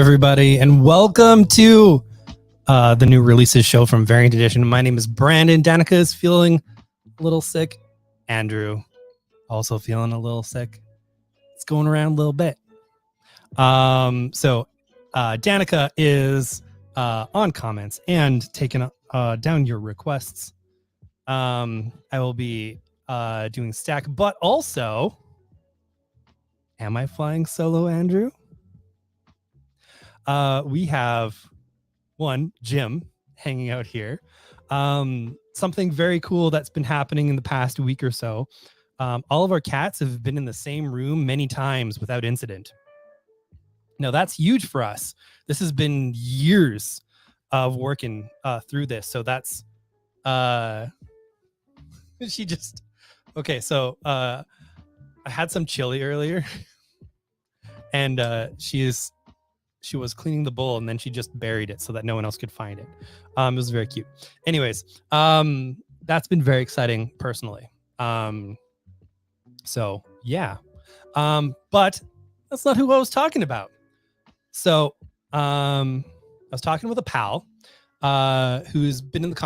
everybody, and welcome to the new releases show from Variant Edition. My name is Brandon. Danica is feeling a little sick. Andrew also feeling a little sick. It's going around a little bit. So Danica is on comments and taking down your requests. I will be doing stack, but also, am I flying solo, Andrew? We have Jim hanging out here. Something very cool that's been happening in the past week or so. All of our cats have been in the same room many times without incident. Now that's huge for us. This has been years of working through this. So that's she just okay. So I had some chili earlier, and she was cleaning the bowl, and then she just buried it so that no one else could find it. It was very cute. Anyways, that's been very exciting personally. So yeah, but that's not who I was talking about. So I was talking with a pal who's been in the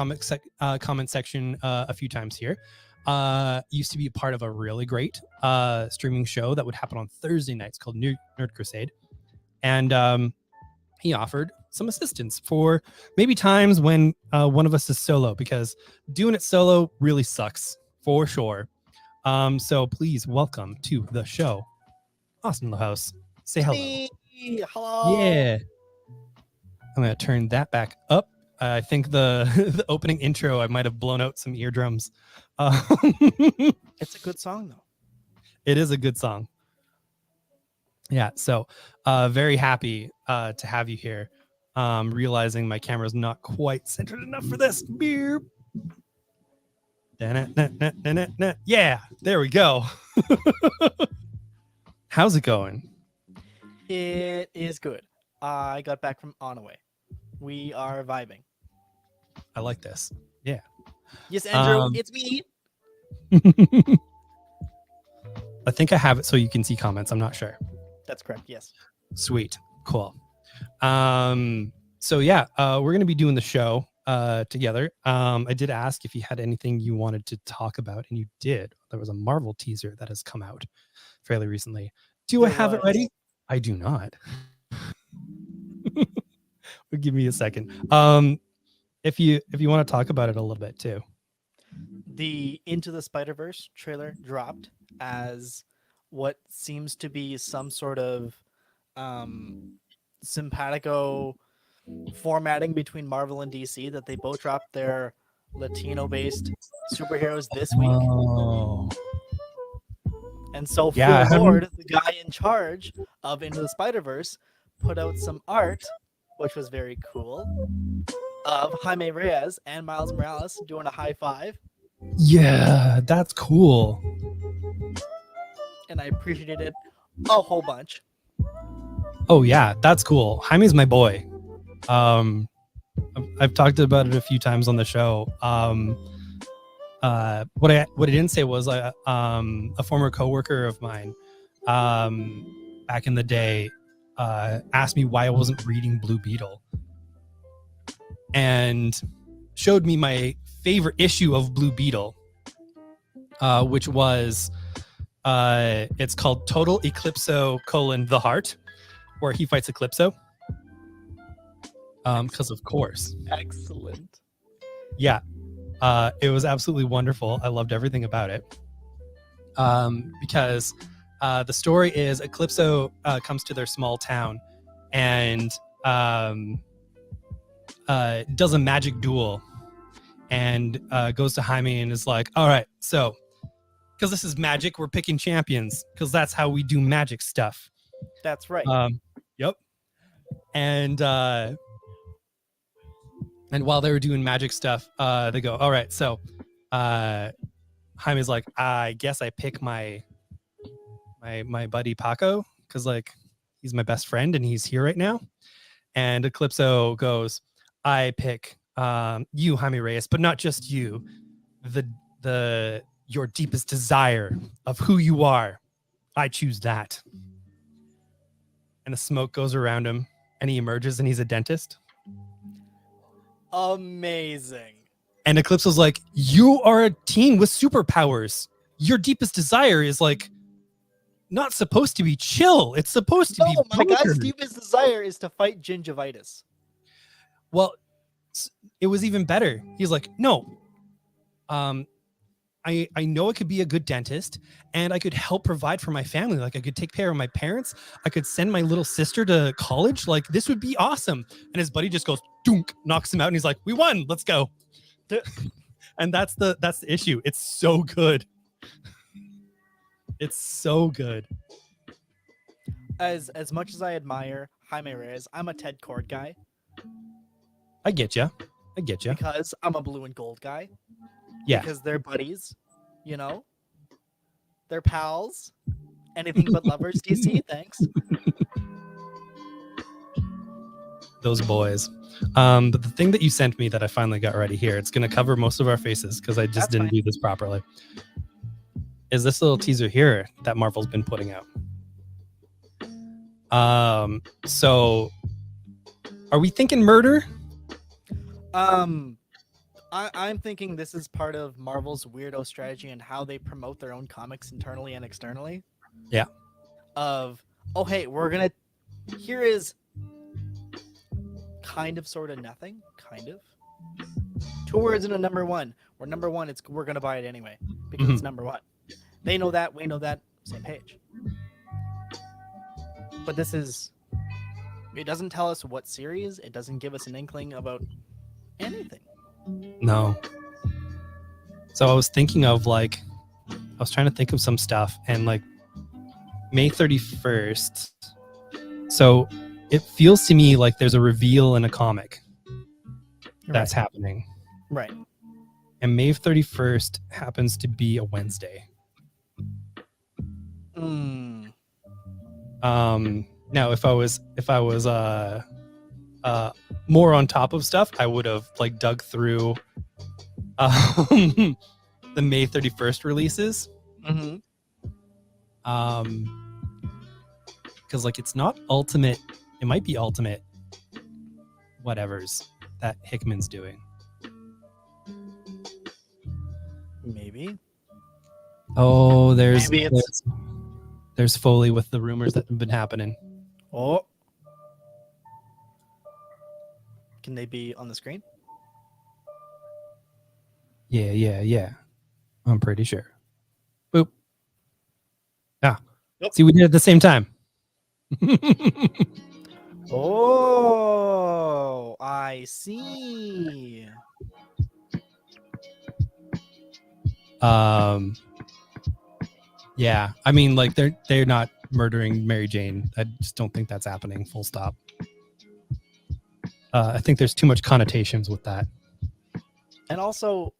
comment section a few times here. Used to be a part of a really great streaming show that would happen on Thursday nights called Nerd Crusade. And he offered some assistance for maybe times when one of us is solo, because doing it solo really sucks for sure. So please welcome to the show, Austin Lohouse. Say hello. Me. Hello. Yeah. I'm going to turn that back up. I think the opening intro, I might have blown out some eardrums. It's a good song, though. It is a good song. Yeah, so very happy to have you here. Realizing my camera's not quite centered enough for this. Yeah, there we go. How's it going? It is good. I got back from Onaway. We are vibing. I like this. Yeah. Yes, Andrew, it's me. I think I have it so you can see comments. I'm not sure. That's correct. Yes. Sweet. Cool. So yeah, we're gonna be doing the show together. I did ask if you had anything you wanted to talk about, and you did. There was a Marvel teaser that has come out fairly recently. Do I have it ready? I do not. Give me a second. If you want to talk about it a little bit too. The Into the Spider-Verse trailer dropped as what seems to be some sort of simpatico formatting between Marvel and DC, that they both dropped their Latino-based superheroes this week. Oh. And so Yeah, Phil Lord, the guy in charge of Into the Spider-Verse, put out some art, which was very cool, of Jaime Reyes and Miles Morales doing a high five. Yeah, that's cool. And I appreciated it a whole bunch. Oh yeah, that's cool. Jaime's my boy. I've talked about it a few times on the show. What I didn't say was a former coworker of mine back in the day asked me why I wasn't reading Blue Beetle, and showed me my favorite issue of Blue Beetle, which was it's called Total Eclipso: The Heart, where he fights Eclipso. Because of course. Excellent. Yeah. It was absolutely wonderful. I loved everything about it. Because the story is Eclipso comes to their small town and does a magic duel, and goes to Jaime and is like, all right, so because this is magic, we're picking champions because that's how we do magic stuff. That's right. Yep. And while they were doing magic stuff, they go, all right, so Jaime's like, I guess I pick my buddy Paco, because like he's my best friend and he's here right now. And Eclipso goes, I pick you, Jaime Reyes, but not just you, your deepest desire of who you are. I choose that. And the smoke goes around him, and he emerges and he's a dentist. Amazing. And Eclipse was like, you are a teen with superpowers. Your deepest desire is like not supposed to be chill. It's supposed to be No, my bunker. God's deepest desire is to fight gingivitis. Well, it was even better. He's like, no, I know I could be a good dentist and I could help provide for my family. Like I could take care of my parents. I could send my little sister to college. Like this would be awesome. And his buddy just goes, dunk, knocks him out. And he's like, we won, let's go. And that's the issue. It's so good. It's so good. As much as I admire Jaime Reyes, I'm a Ted Cord guy. I get you. Because I'm a blue and gold guy. Yeah. Because they're buddies, you know? They're pals. Anything but lovers, DC, thanks. Those boys. But the thing that you sent me that I finally got ready here, it's going to cover most of our faces because I just That's didn't fine. do this properly, is this little teaser here that Marvel's been putting out. So are we thinking murder? I'm thinking this is part of Marvel's weirdo strategy and how they promote their own comics internally and externally. Yeah. Of, oh, hey, here is kind of, sort of nothing, kind of. 2 words in a number one. We're number one, we're going to buy it anyway because it's number one. They know that, we know that, same page. But it doesn't tell us what series, it doesn't give us an inkling about anything. No. So I was thinking of I was trying to think of some stuff and May 31st. So it feels to me like there's a reveal in a comic that's happening. Right. And May 31st happens to be a Wednesday. Now if I was more on top of stuff, I would have dug through the May 31st releases. Mm-hmm. Because it's not Ultimate, it might be Ultimate whatever's that Hickman's doing. Maybe. Oh, Maybe it's... there's Foley with the rumors that have been happening. Oh. Can they be on the screen? Yeah. I'm pretty sure. Boop. Ah. Yep. See, we did it at the same time. Oh, I see. Yeah. I mean, they're not murdering Mary Jane. I just don't think that's happening. Full stop. I think there's too much connotations with that. And also,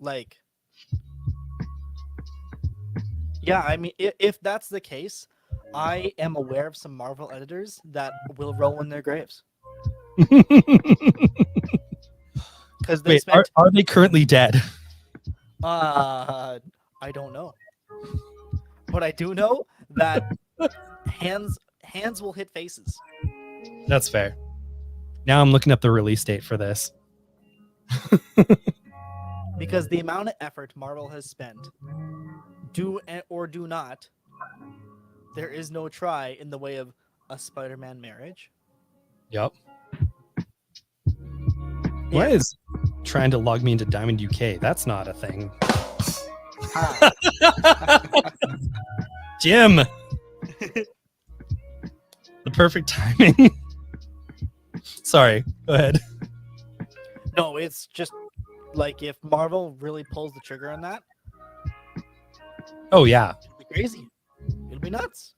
yeah, I mean, if that's the case, I am aware of some Marvel editors that will roll in their graves. Because they spent... are they currently dead? I don't know. But I do know that hands will hit faces. That's fair. Now I'm looking up the release date for this. Because the amount of effort Marvel has spent, do or do not, there is no try in the way of a Spider-Man marriage. Yep. Why is trying to log me into Diamond UK? That's not a thing. Jim! The perfect timing. Sorry, go ahead. No, it's just if Marvel really pulls the trigger on that. Oh yeah, It'll be crazy. It'll be nuts.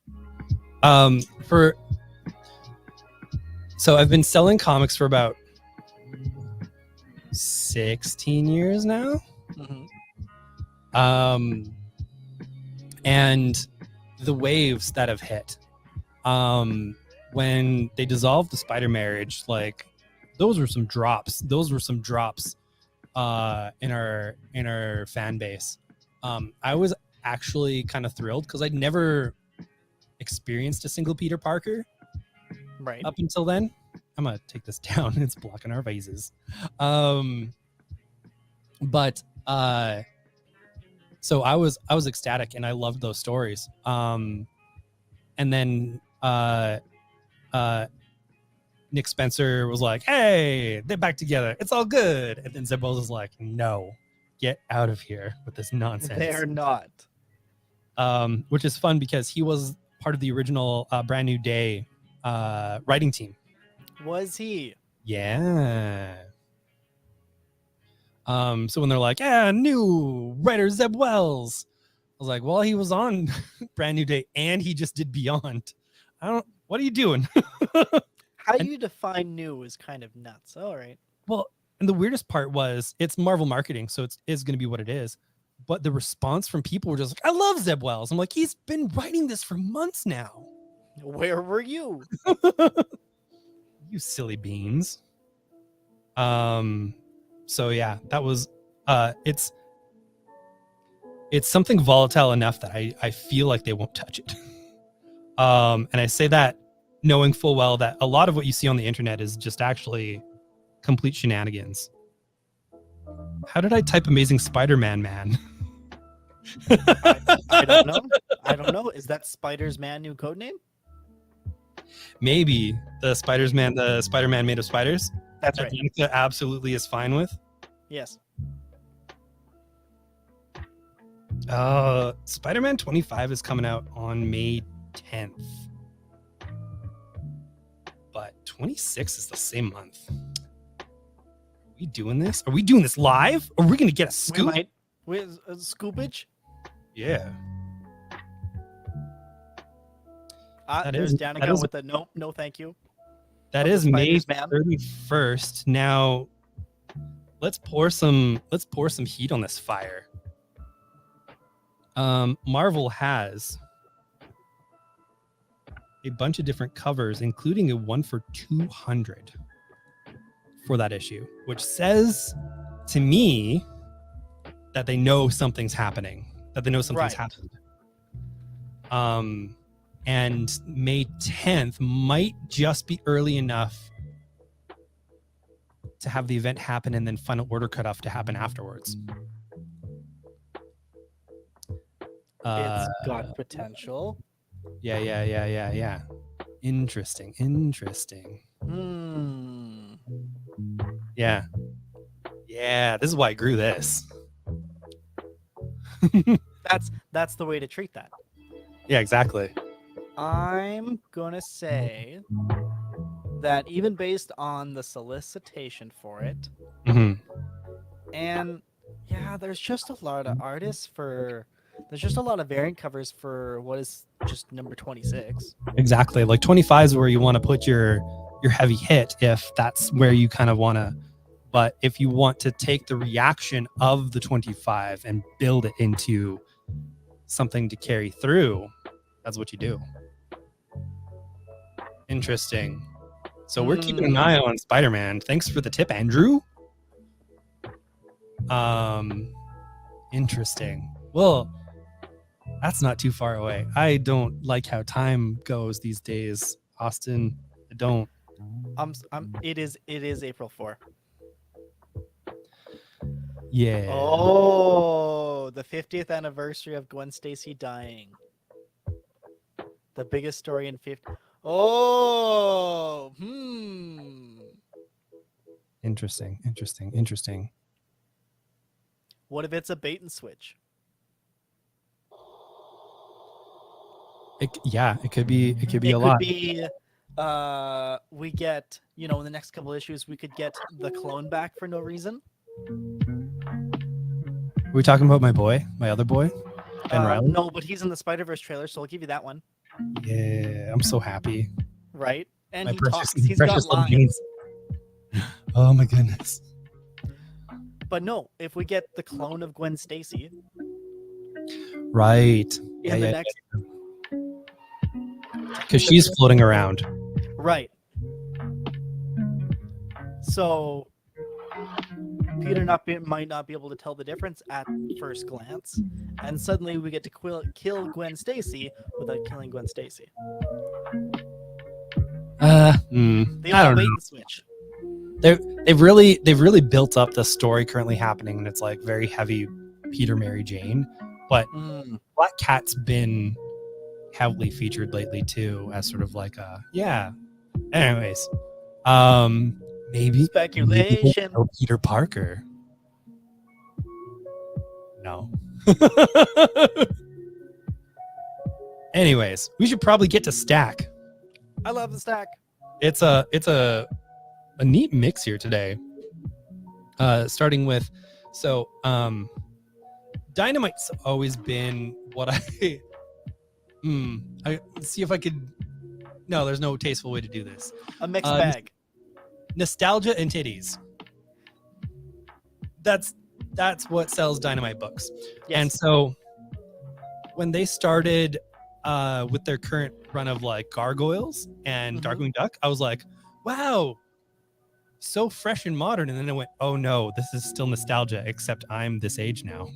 So I've been selling comics for about 16 years now. Mm-hmm. And the waves that have hit, when they dissolved the spider marriage, those were some drops. In our fan base. I was actually kind of thrilled because I'd never experienced a single Peter Parker Right. up until then. gonna take this down. It's blocking our vases. But so I was ecstatic, and I loved those stories. And then Nick Spencer was like, "Hey, they're back together. It's all good." And then Zeb Wells was like, "No, get out of here with this nonsense." They're not. Which is fun because he was part of the original Brand New Day writing team. Was he? Yeah. So when they're like, "Yeah, new writer Zeb Wells," I was like, "Well, he was on Brand New Day and he just did Beyond. What are you doing?" How you define new is kind of nuts. All right. Well, and the weirdest part was it's Marvel marketing, so it's going to be what it is. But the response from people were just like, "I love Zeb Wells." I'm like, "He's been writing this for months now." Where were you? You silly beans. So yeah, that was it's something volatile enough that I feel like they won't touch it. And I say that knowing full well that a lot of what you see on the internet is just actually complete shenanigans. How did I type Amazing Spider-Man man? I don't know. I don't know. Is that Spider's Man new code name? Maybe the Spider-Man made of spiders. That's right. Danica absolutely is fine with. Yes. Spider-Man 25 is coming out on May 10th. But 26 is the same month. Are we doing this? Are we doing this live? Are we going to get a scoop? With a scoopage? Yeah. There's Danica with the no, thank you. That is May 31st. Now, let's pour some heat on this fire. Marvel has a bunch of different covers, including a one for 200 for that issue, which says to me that they know something's happening, that they know something's happened. And May 10th might just be early enough to have the event happen and then final order cutoff to happen afterwards. It's got potential. Yeah. Interesting. Yeah. This is why I grew this. That's the way to treat that. Yeah, exactly. I'm gonna say that even based on the solicitation for it, and yeah, there's just a lot of artists there's just a lot of variant covers for what is just number 26. Exactly. Like 25 is where you want to put your heavy hit, if that's where you kind of want to. But if you want to take the reaction of the 25 and build it into something to carry through, that's what you do. Interesting. So we're keeping an eye on Spider-Man. Thanks for the tip, Andrew. Interesting. Well, that's not too far away. I don't like how time goes these days, Austin. I don't. It is April 4. Yeah. Oh, the 50th anniversary of Gwen Stacy dying. The biggest story in 50. Oh, Interesting. What if it's a bait and switch? It could be a lot. It could be we get, in the next couple issues we could get the clone back for no reason. Are we talking about my other boy, Ben Reilly? No, but he's in the Spider-Verse trailer, so I'll give you that one. Yeah, I'm so happy. Right? And he precious, talks. He's got lines. Oh my goodness. But no, if we get the clone of Gwen Stacy, right? In the next, because she's floating around. Right. So Peter might not be able to tell the difference at first glance, and suddenly we get to kill Gwen Stacy without killing Gwen Stacy. They I all don't bait know. and switch. They've really built up the story currently happening, and it's like very heavy Peter, Mary Jane. But Mm. Black Cat's been heavily featured lately too, as sort of like a yeah. Anyways, maybe Speculation. we'll Peter Parker. No. Anyways, we should probably get to Stack. I love the stack. It's a neat mix here today. Starting with Dynamite's always been what I see if I could. No, there's no tasteful way to do this. A mixed bag. Nostalgia and titties. That's what sells Dynamite books. Yes. And so when they started with their current run of like Gargoyles and Darkwing Duck, I was like, wow, so fresh and modern. And then I went, oh no, this is still nostalgia, except I'm this age now.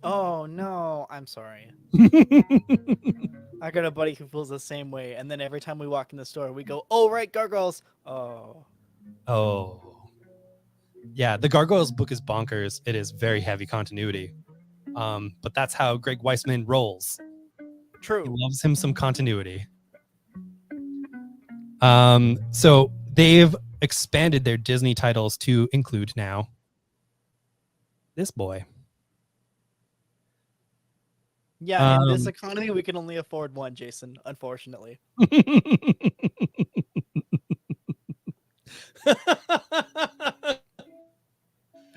Oh no, I'm sorry. I got a buddy who feels the same way, and then every time we walk in the store, we go, "Oh right, gargoyles." Oh. Yeah, the Gargoyles book is bonkers. It is very heavy continuity, but that's how Greg Weisman rolls. True. He loves him some continuity. So they've expanded their Disney titles to include now this boy. Yeah, in this economy, we can only afford one, Jason, unfortunately.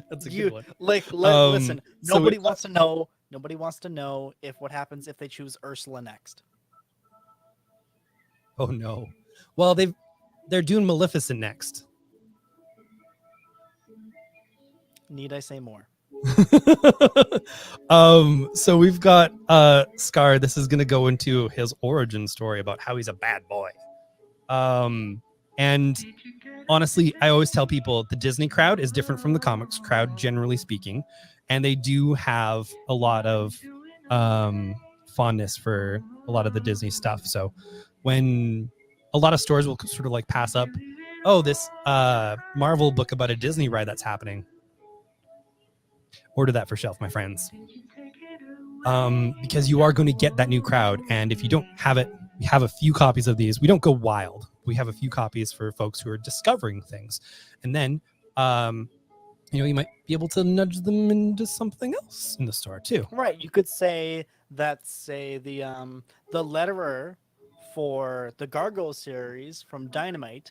That's a good one. Listen, so nobody wants to know. Nobody wants to know what happens if they choose Ursula next. Oh no. Well, they're doing Maleficent next. Need I say more? So we've got Scar. This is gonna go into his origin story about how he's a bad boy. And honestly, I always tell people the Disney crowd is different from the comics crowd, generally speaking, and they do have a lot of fondness for a lot of the Disney stuff. So when a lot of stores will sort of like pass up, oh, this Marvel book about a Disney ride that's happening, order that for shelf, my friends. Because you are going to get that new crowd, and if you don't have it, we have a few copies of these. We don't go wild. We have a few copies for folks who are discovering things, and then you might be able to nudge them into something else in the store too. Right. You could say that, say the letterer for the Gargoyle series from Dynamite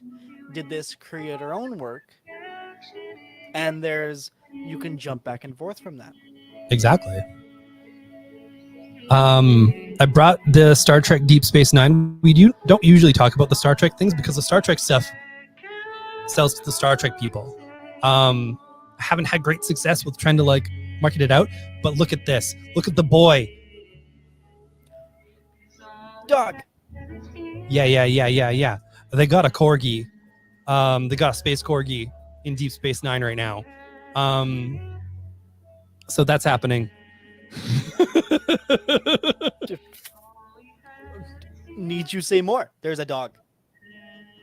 did this creator own work, and you can jump back and forth from that. Exactly. I brought the Star Trek Deep Space Nine. We don't usually talk about the Star Trek things because the Star Trek stuff sells to the Star Trek people. I haven't had great success with trying to like market it out, but look at this. Look at the boy. Dog. Yeah. They got a corgi. They got a space corgi in Deep Space Nine right now. So that's happening. Need you say more? There's a dog.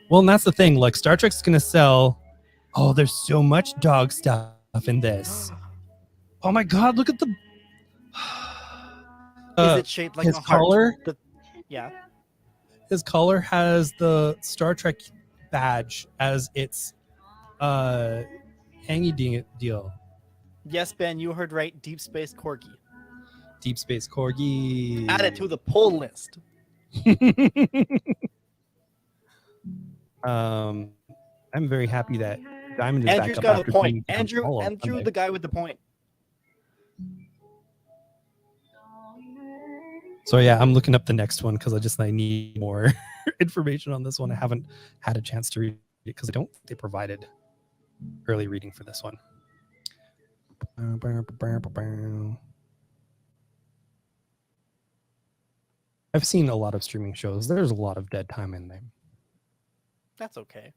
Well, and that's the thing. Like Star Trek's gonna sell. Oh, there's so much dog stuff in this. Oh my God! Look at the. Is it shaped like his a heart? collar? Yeah. His collar has the Star Trek badge as its hangy deal. Yes, Ben, you heard right. Deep Space Corgi. Deep Space Corgi. Add it to the pull list. I'm very happy that Diamond is Andrew's back got up a after point. being Andrew, Sunday. the guy with the point. So yeah, I'm looking up the next one because I need more information on this one. I haven't had a chance to read it because I don't think they provided early reading for this one. I've seen a lot of streaming shows. There's a lot of dead time in there. That's okay.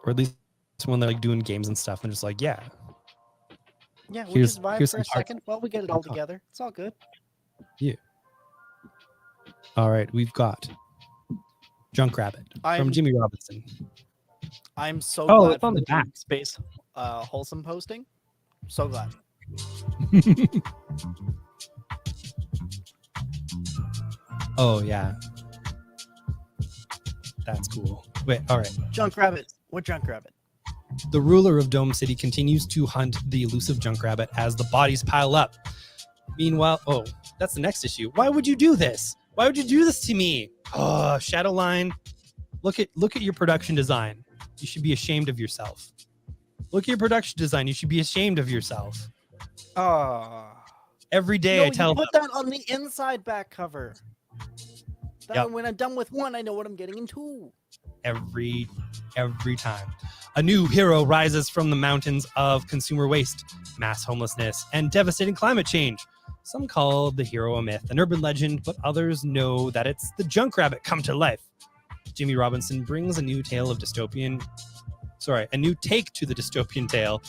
Or at least when they're like doing games and stuff and just like, yeah. Yeah, we'll Here's just vibe for some a second while we get it all talk. together. It's all good. Yeah. All right, we've got Junk Rabbit from Jimmy Robinson. I'm so Oh, glad it's on for the back. Deep Space wholesome posting. So glad. Oh yeah, that's cool. Wait, all right. Junk Rabbit. What Junk Rabbit? The ruler of Dome City continues to hunt the elusive Junk Rabbit as the bodies pile up. Meanwhile, oh, that's the next issue. Why would you do this? Why would you do this to me? Oh, Shadowline, look at your production design. You should be ashamed of yourself. Look at your production design. You should be ashamed of yourself. Every day I tell you put that on the inside back cover. Yep. When I'm done with one, I know what I'm getting into. Every time. A new hero rises from the mountains of consumer waste, mass homelessness, and devastating climate change. Some call the hero a myth, an urban legend, but others know that it's the Junk Rabbit come to life. Jimmy Robinson brings a new take to the dystopian tale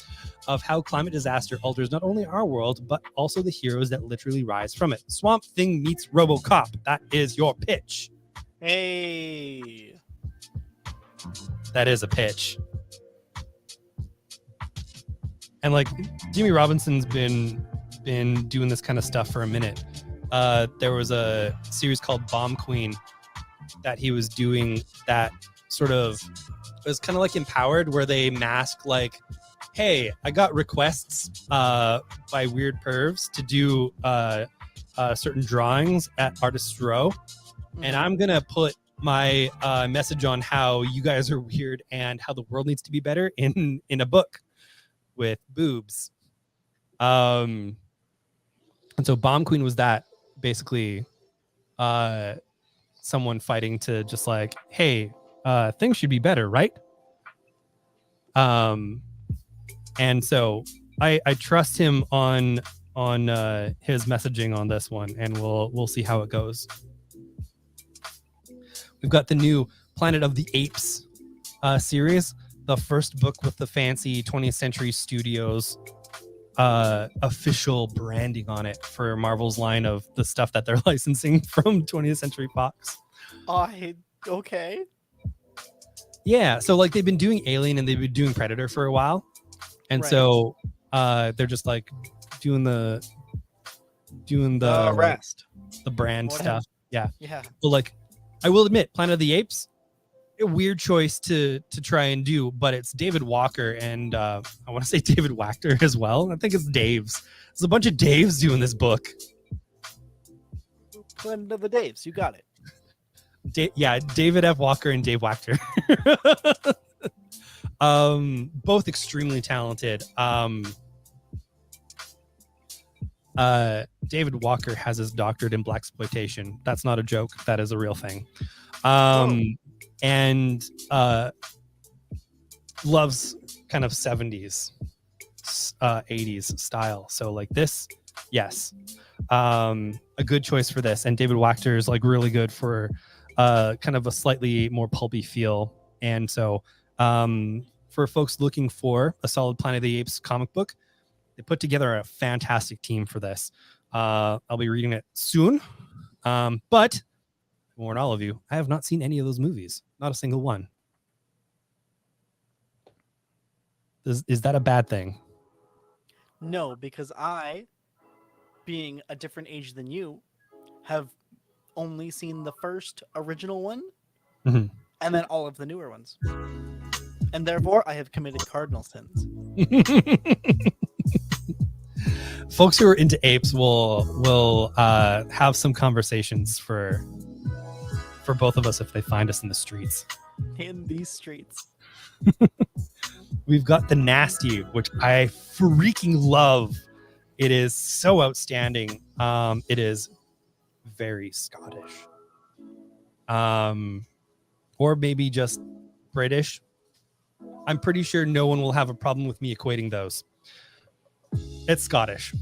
of how climate disaster alters not only our world, but also the heroes that literally rise from it. Swamp Thing meets RoboCop. That is your pitch. Hey. That is a pitch. And like Jimmy Robinson's been doing this kind of stuff for a minute. There was a series called Bomb Queen that he was doing that sort of, it was kind of like Empowered, where they mask like, hey, I got requests by weird pervs to do certain drawings at Artist's Row, and I'm gonna put my message on how you guys are weird and how the world needs to be better in a book with boobs. And so Bomb Queen was that, basically someone fighting to just like, hey, things should be better, right? And so I trust him on his messaging on this one, and we'll see how it goes. We've got the new Planet of the Apes series, the first book with the fancy 20th Century Studios official branding on it for Marvel's line of the stuff that they're licensing from 20th Century Fox. Okay. Yeah, so like they've been doing Alien and they've been doing Predator for a while, and Right. so they're just like doing the rest, the brand Whatever. stuff. Yeah. But like, I will admit, Planet of the Apes, a weird choice to try and do, but it's David Walker and I want to say David Wachter as well. I think it's Dave's. There's a bunch of Daves doing this book. Planet of the Daves, you got it. David F. Walker and Dave Wachter. Both extremely talented. David Walker has his doctorate in blaxploitation. That's not a joke. That is a real thing. And loves kind of 70s, 80s style. So like this, yes, a good choice for this. And David Wachter is like really good for kind of a slightly more pulpy feel. And so for folks looking for a solid Planet of the Apes comic book, they put together a fantastic team for this. I'll be reading it soon. But I warn all of you, I have not seen any of those movies. Not a single one. Is that a bad thing? No, because I, being a different age than you, have only seen the first original one, and then all of the newer ones. And therefore, I have committed cardinal sins. Folks who are into apes will have some conversations for both of us if they find us in the streets. In these streets. We've got The Nasty, which I freaking love. It is so outstanding. It is very Scottish. Or maybe just British. I'm pretty sure no one will have a problem with me equating those. It's Scottish.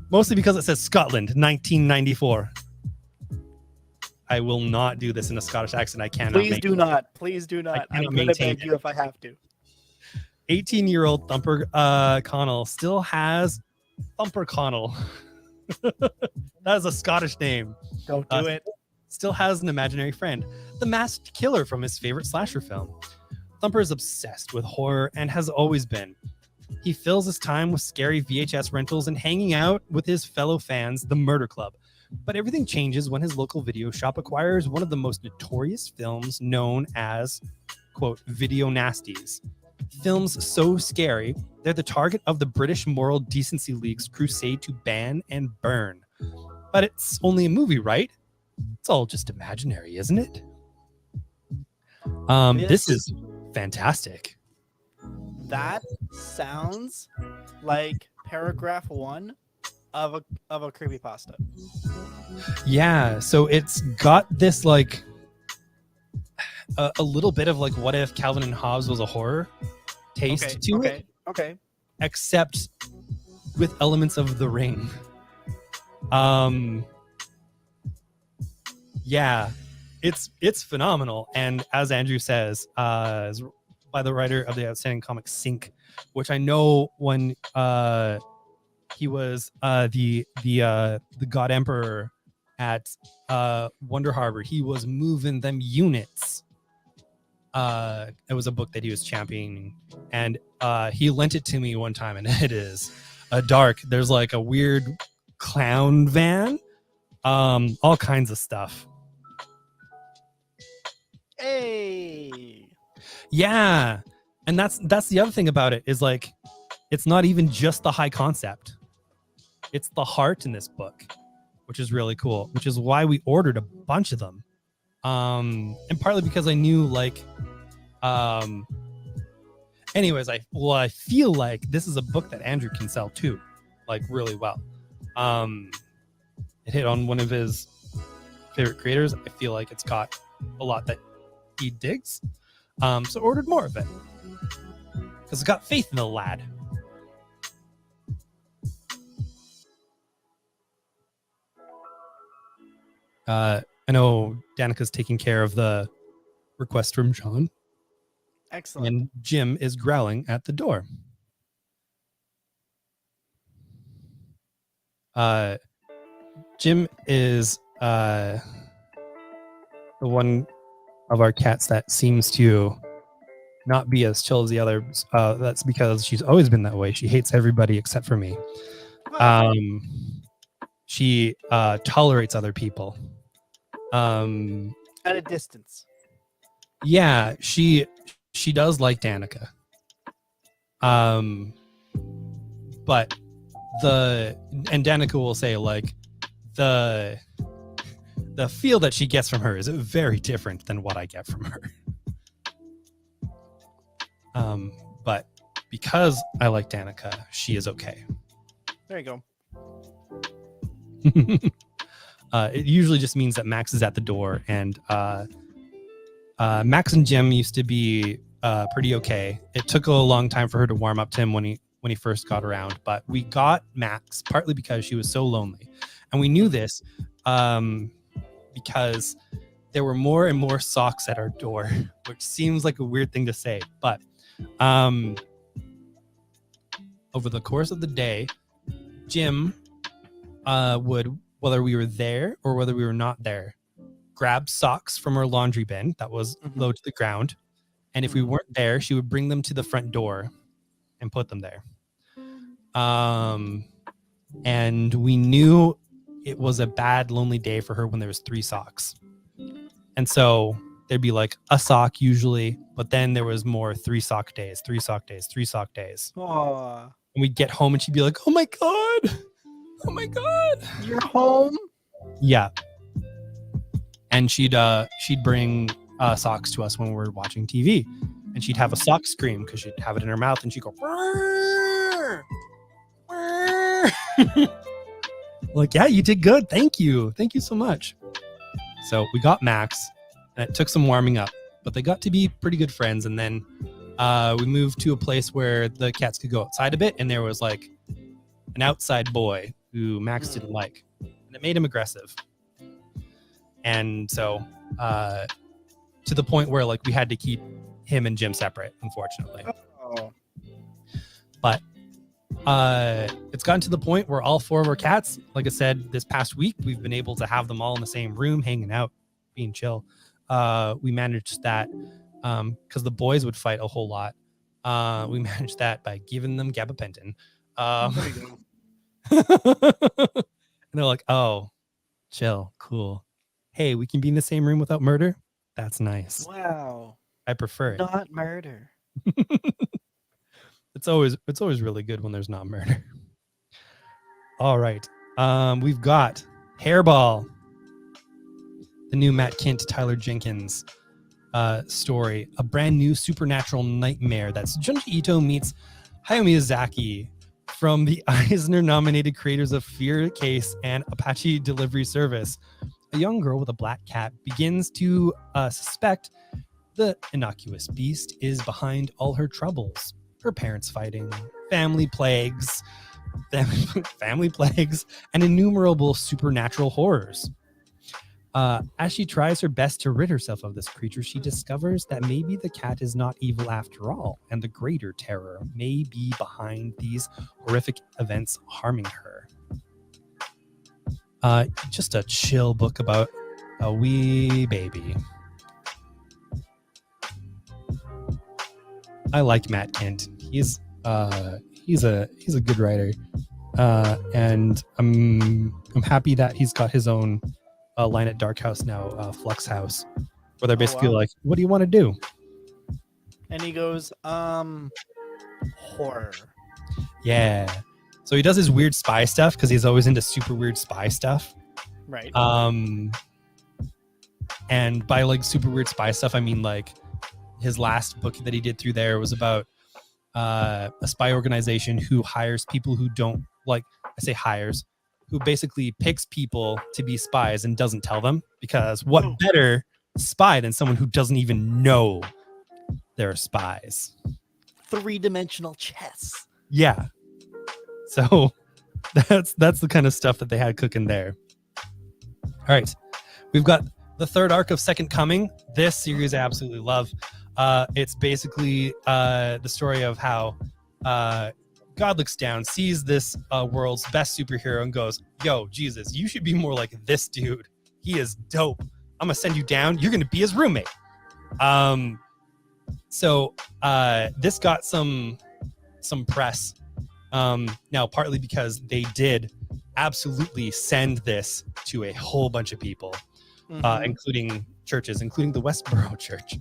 Mostly because it says Scotland, 1994. I will not do this in a Scottish accent. I cannot. Please do not. Please do not. I'm going to beg you if I have to. 18-year-old Thumper Connell still has Thumper Connell. That is a Scottish name. Don't do it. Still has an imaginary friend, the masked killer from his favorite slasher film. Thumper is obsessed with horror and has always been. He fills his time with scary VHS rentals and hanging out with his fellow fans, the Murder Club. But everything changes when his local video shop acquires one of the most notorious films known as, quote, video nasties. Films so scary, they're the target of the British Moral Decency League's crusade to ban and burn. But it's only a movie, right? It's all just imaginary, isn't it? This is fantastic. That sounds like paragraph 1 of a creepypasta. Yeah, so it's got this like a little bit of like what if Calvin and Hobbes was a horror taste to it. Okay. Except with elements of The Ring. Yeah, it's phenomenal, and as Andrew says, is by the writer of the outstanding comic Sync, which I know when he was the God Emperor at Wonder Harbor, he was moving them units. It was a book that he was championing, and he lent it to me one time, and it is dark. There's like a weird clown van, all kinds of stuff. Hey. Yeah, and that's the other thing about it is like it's not even just the high concept, it's the heart in this book, which is really cool, which is why we ordered a bunch of them, and partly because I knew like anyways, I feel like this is a book that Andrew can sell too, like really well. It hit on one of his favorite creators. I feel like it's got a lot that he digs, so ordered more of it because I got faith in the lad. I know Danica's taking care of the request from John. Excellent. And Jim is growling at the door. Jim is the one of our cats that seems to not be as chill as the others. That's because she's always been that way. She hates everybody except for me. She tolerates other people. At a distance. Yeah, she does like Danica. But Danica will say like the feel that she gets from her is very different than what I get from her. But because I like Danica, she is okay. There you go. It usually just means that Max is at the door, and Max and Jim used to be pretty okay. It took a long time for her to warm up to him when he first got around, but we got Max partly because she was so lonely, and we knew this because there were more and more socks at our door, which seems like a weird thing to say, but over the course of the day, Jim would, whether we were there or whether we were not there, grab socks from her laundry bin that was low to the ground, and if we weren't there, she would bring them to the front door and put them there. And we knew it was a bad, lonely day for her when there was 3 socks. And so there'd be like a sock usually, but then there was more 3 sock days, 3 sock days, 3 sock days. Aww. And we'd get home and she'd be like, oh my God, you're home? Yeah. And she'd bring socks to us when we were watching TV, and she'd have a sock scream because she'd have it in her mouth, and she'd go, "Rrr, rrr." Like, yeah, you did good. Thank you so much. So we got Max, and it took some warming up, but they got to be pretty good friends. And then we moved to a place where the cats could go outside a bit, and there was like an outside boy who Max didn't like, and it made him aggressive. And so to the point where like we had to keep him and Jim separate, unfortunately. Oh. But It's gotten to the point where all 4 of our cats, like I said, this past week, we've been able to have them all in the same room, hanging out, being chill. We managed that because the boys would fight a whole lot. We managed that by giving them gabapentin. There you go. And they're like, oh, chill, cool. Hey, we can be in the same room without murder. That's nice. Wow. I prefer it. Not murder. It's always really good when there's not murder. All right. We've got Hairball, the new Matt Kint, Tyler Jenkins story, a brand new supernatural nightmare that's Junji Ito meets Hayao Miyazaki from the Eisner-nominated creators of Fear Case and Apache Delivery Service. A young girl with a black cat begins to suspect the innocuous beast is behind all her troubles. Her parents fighting, family plagues, and innumerable supernatural horrors. As she tries her best to rid herself of this creature, she discovers that maybe the cat is not evil after all, and the greater terror may be behind these horrific events harming her. Just a chill book about a wee baby. I like Matt Kint. He's a good writer, and I'm happy that he's got his own line at Dark House now, Flux House, where they're basically like, "What do you want to do?" And he goes, horror. Yeah. So he does his weird spy stuff because he's always into super weird spy stuff. Right. And by like super weird spy stuff, I mean like his last book that he did through there was about a spy organization who hires people who don't like, I say hires, who basically picks people to be spies and doesn't tell them, because what better spy than someone who doesn't even know they're spies? 3-dimensional chess. Yeah. So that's the kind of stuff that they had cooking there. All right. We've got the 3rd arc of Second Coming. This series I absolutely love. It's basically the story of how God looks down, sees this world's best superhero and goes, yo, Jesus, you should be more like this dude. He is dope. I'm going to send you down. You're going to be his roommate. So this got some press. Now, partly because they did absolutely send this to a whole bunch of people, including churches, including the Westboro Church.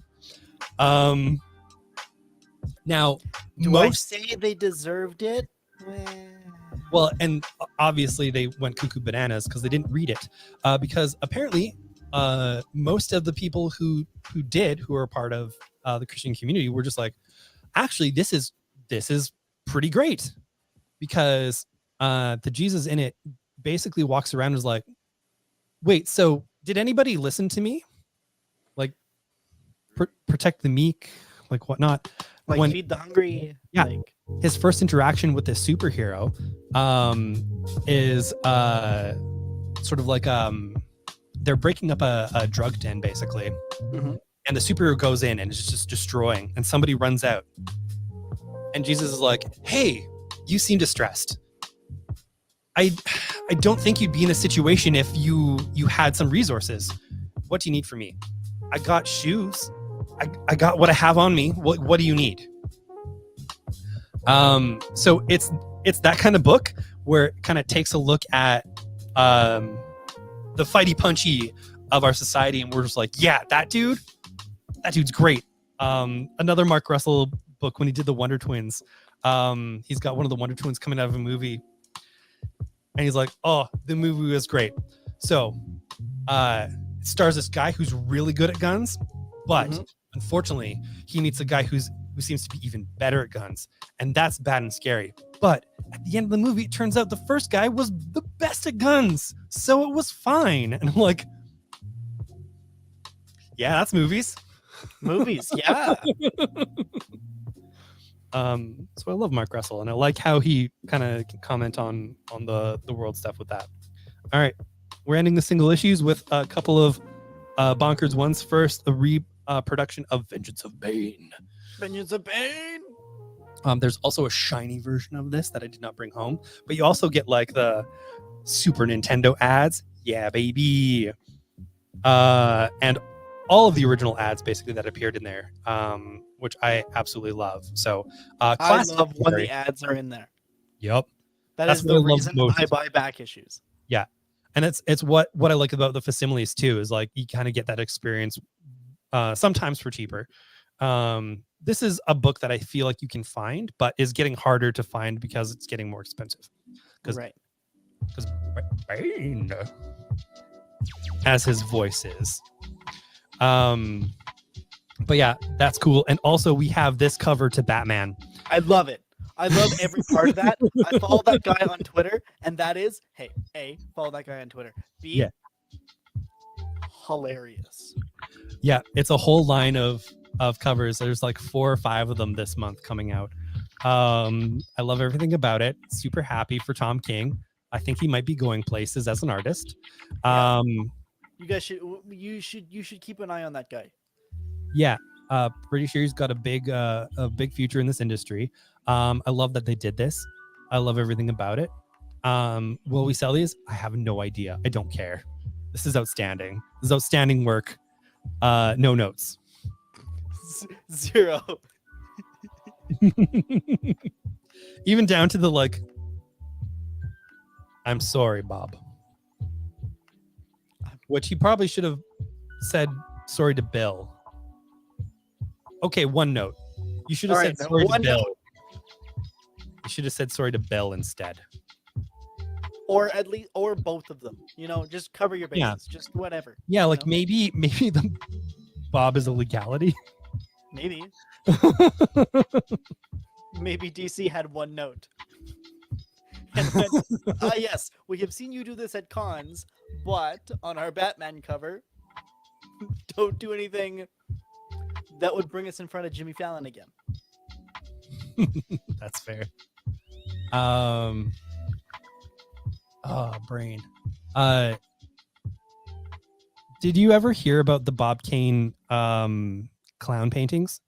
Now, do I say they deserved it? Well, and obviously they went cuckoo bananas because they didn't read it, because apparently most of the people who are part of the Christian community were just like, actually, this is pretty great, because the Jesus in it basically walks around and is like, wait, so did anybody listen to me? Like, protect the meek, like whatnot. Like feed the hungry. Yeah. Like, his first interaction with this superhero is sort of like they're breaking up a drug den, basically. And the superhero goes in and is just destroying, and somebody runs out. And Jesus is like, hey, you seem distressed. I don't think you'd be in a situation if you had some resources. What do you need from me? I got shoes. I got what I have on me. What do you need? So it's that kind of book where it kind of takes a look at the fighty punchy of our society, and we're just like, yeah, that dude's great. Another Mark Russell book, when he did the Wonder Twins, he's got one of the Wonder Twins coming out of a movie, and he's like, oh, the movie was great. So it stars this guy who's really good at guns, but unfortunately he meets a guy who seems to be even better at guns, and that's bad and scary. But at the end of the movie, it turns out the first guy was the best at guns, so it was fine. And I'm like, yeah, that's movies. Yeah. So I love Mark Russell, and I like how he kind of can comment on the world stuff with that. All right, we're ending the single issues with a couple of bonkers ones. First, the reproduction of Vengeance of Bane. Vengeance of Bane. There's also a shiny version of this that I did not bring home, but you also get like the Super Nintendo ads. Yeah, baby. And all of the original ads basically that appeared in there, which I absolutely love. So, I classic love when Harry. the ads are in there. Yep, That that's is what the I love reason most. I buy back issues. Yeah, and it's what I like about the facsimiles too is like you kind of get that experience sometimes for cheaper. This is a book that I feel like you can find, but is getting harder to find because it's getting more expensive. Right. Because Bane, as his voice is. But yeah, that's cool. And also we have this cover to Batman. I love it. I love every part of that. I follow that guy on Twitter, and that is, hey, A, follow that guy on Twitter. B, Yeah. hilarious. Yeah, it's a whole line of covers. There's like 4 or 5 of them this month coming out. I love everything about it. Super happy for Tom King. I think he might be going places as an artist. Yeah. You guys should keep an eye on that guy. Yeah, pretty sure he's got a big future in this industry. I love that they did this. I love everything about it. Will we sell these? I have no idea. I don't care. This is outstanding. This is outstanding work. No notes. 0. Even down to the like, I'm sorry, Bob. Which he probably should have said sorry to Bill. Okay, one note. You should have said sorry to Bill. You should have said sorry to Bill instead. Or at least, or both of them. You know, just cover your bases. Yeah. Just whatever. Yeah, like maybe the Bob is a legality. Maybe. Maybe DC had one note. And went, yes, we have seen you do this at cons, but on our Batman cover, don't do anything that would bring us in front of Jimmy Fallon again. That's fair. Brain. Did you ever hear about the Bob Kane clown paintings?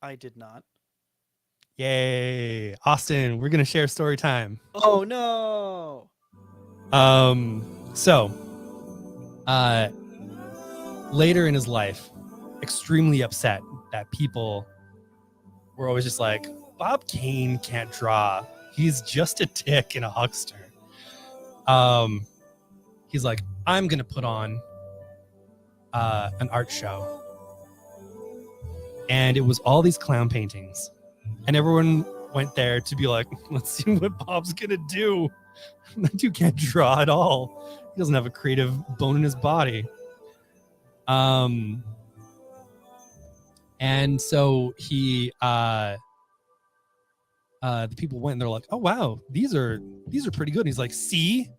I did not. Yay. Austin, we're gonna share story time. Oh no. So later in his life, extremely upset that people were always just like, Bob Kane can't draw. He's just a dick and a huckster. He's like, I'm gonna put on an art show. And it was all these clown paintings. And everyone went there to be like, let's see what Bob's gonna do. That dude can't draw at all. He doesn't have a creative bone in his body. And so he the people went and they're like, oh wow, these are pretty good. And he's like, see,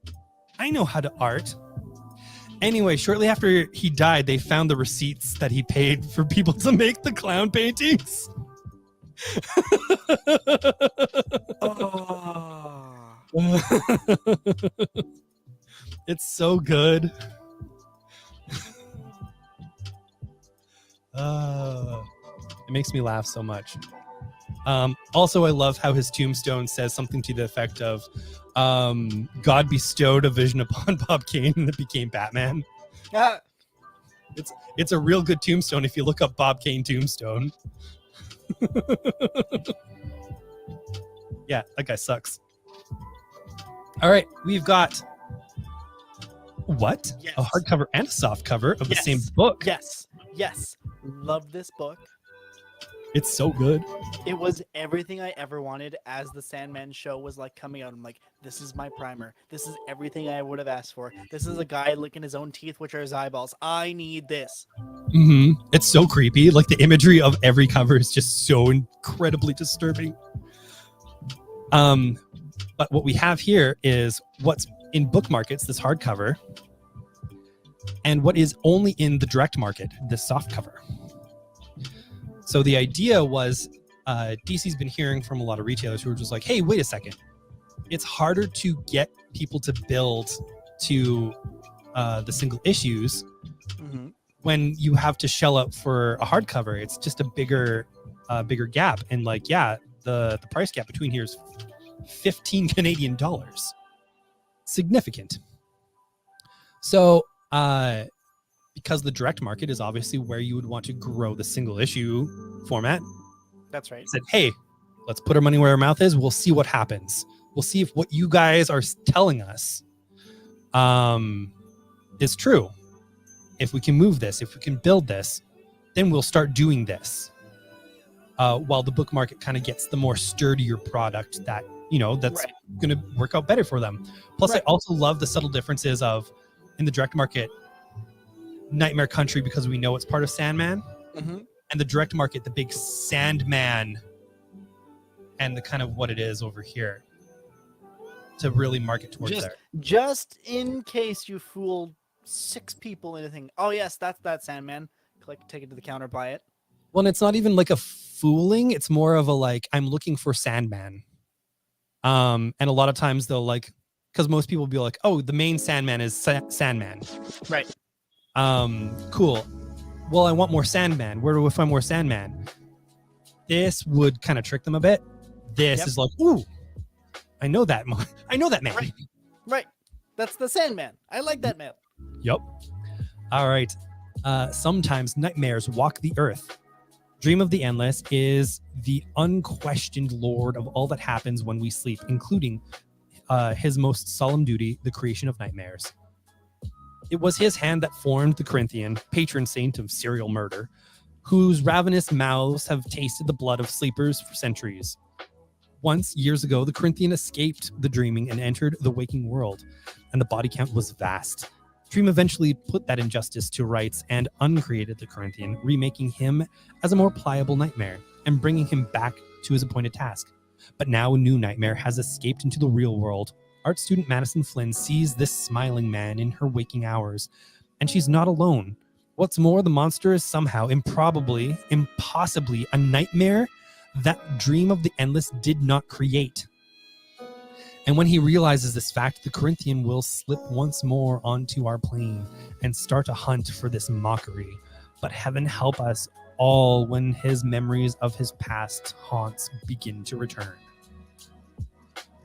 I know how to art. Anyway, shortly after he died, they found the receipts that he paid for people to make the clown paintings. It's so good. It makes me laugh so much. Also, I love how his tombstone says something to the effect of, God bestowed a vision upon Bob Kane and it became Batman. Yeah. It's a real good tombstone if you look up Bob Kane tombstone. Yeah, that guy sucks. All right, we've got what? Yes. A hardcover and a soft cover of the Yes. same book. Yes. Love this book. It's so good. It was everything I ever wanted as the Sandman show was like coming out. I'm like, this is my primer. This is everything I would have asked for. This is a guy licking his own teeth, which are his eyeballs. I need this. Mm-hmm. It's so creepy. Like the imagery of every cover is just so incredibly disturbing. But what we have here is what's in book markets, this hardcover, and what is only in the direct market, this soft cover. So the idea was DC's been hearing from a lot of retailers who are just like, hey, wait a second. It's harder to get people to build to the single issues when you have to shell out for a hardcover. It's just a bigger bigger gap. And like, yeah, the price gap between here is 15 Canadian dollars. Significant. So because the direct market is obviously where you would want to grow the single issue format. That's right. Said, hey, let's put our money where our mouth is. We'll see what happens. We'll see if what you guys are telling us is true. If we can move this, if we can build this, then we'll start doing this. While the book market kind of gets the more sturdier product that, that's going to work out better for them. Plus, I also love the subtle differences of in the direct market, Nightmare Country, because we know it's part of Sandman, and the direct market, the big Sandman, and the kind of what it is over here to really market towards there. Just in case you fooled 6 people into thinking, oh yes, that's that Sandman. Click, take it to the counter, buy it. Well, and it's not even like a fooling. It's more of a like, I'm looking for Sandman. And a lot of times they'll like, because most people will be like, oh, the main Sandman is Sandman. Right. Cool. Well, I want more Sandman. Where do I find more Sandman? This would kind of trick them a bit. This is like, ooh, I know that. I know that man. Right. That's the Sandman. I like that man. Yep. All right. Sometimes nightmares walk the earth. Dream of the Endless is the unquestioned lord of all that happens when we sleep, including his most solemn duty, the creation of nightmares. It was his hand that formed the Corinthian, patron saint of serial murder, whose ravenous mouths have tasted the blood of sleepers for centuries. Once, years ago, the Corinthian escaped the dreaming and entered the waking world, and the body count was vast. Dream eventually put that injustice to rights and uncreated the Corinthian, remaking him as a more pliable nightmare and bringing him back to his appointed task. But now a new nightmare has escaped into the real world. Art student Madison Flynn sees this smiling man in her waking hours, and she's not alone. What's more, the monster is somehow, improbably, impossibly a nightmare that Dream of the Endless did not create. And when he realizes this fact, the Corinthian will slip once more onto our plane and start a hunt for this mockery. But heaven help us all when his memories of his past haunts begin to return.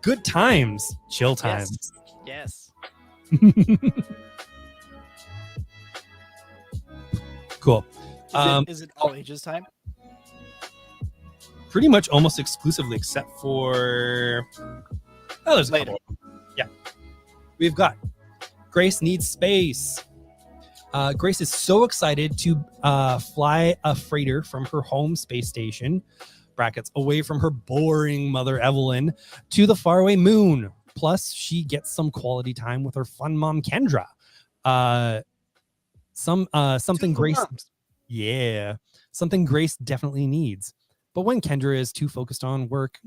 Good times, chill times. Yes. Cool. Is it all ages time? Pretty much almost exclusively, except for... Oh, there's a couple. Yeah. We've got Grace Needs Space. Grace is so excited to fly a freighter from her home space station, brackets, away from her boring mother Evelyn, to the faraway moon. Plus, she gets some quality time with her fun mom Kendra. Something Grace... Yeah. Something Grace definitely needs. But when Kendra is too focused on work,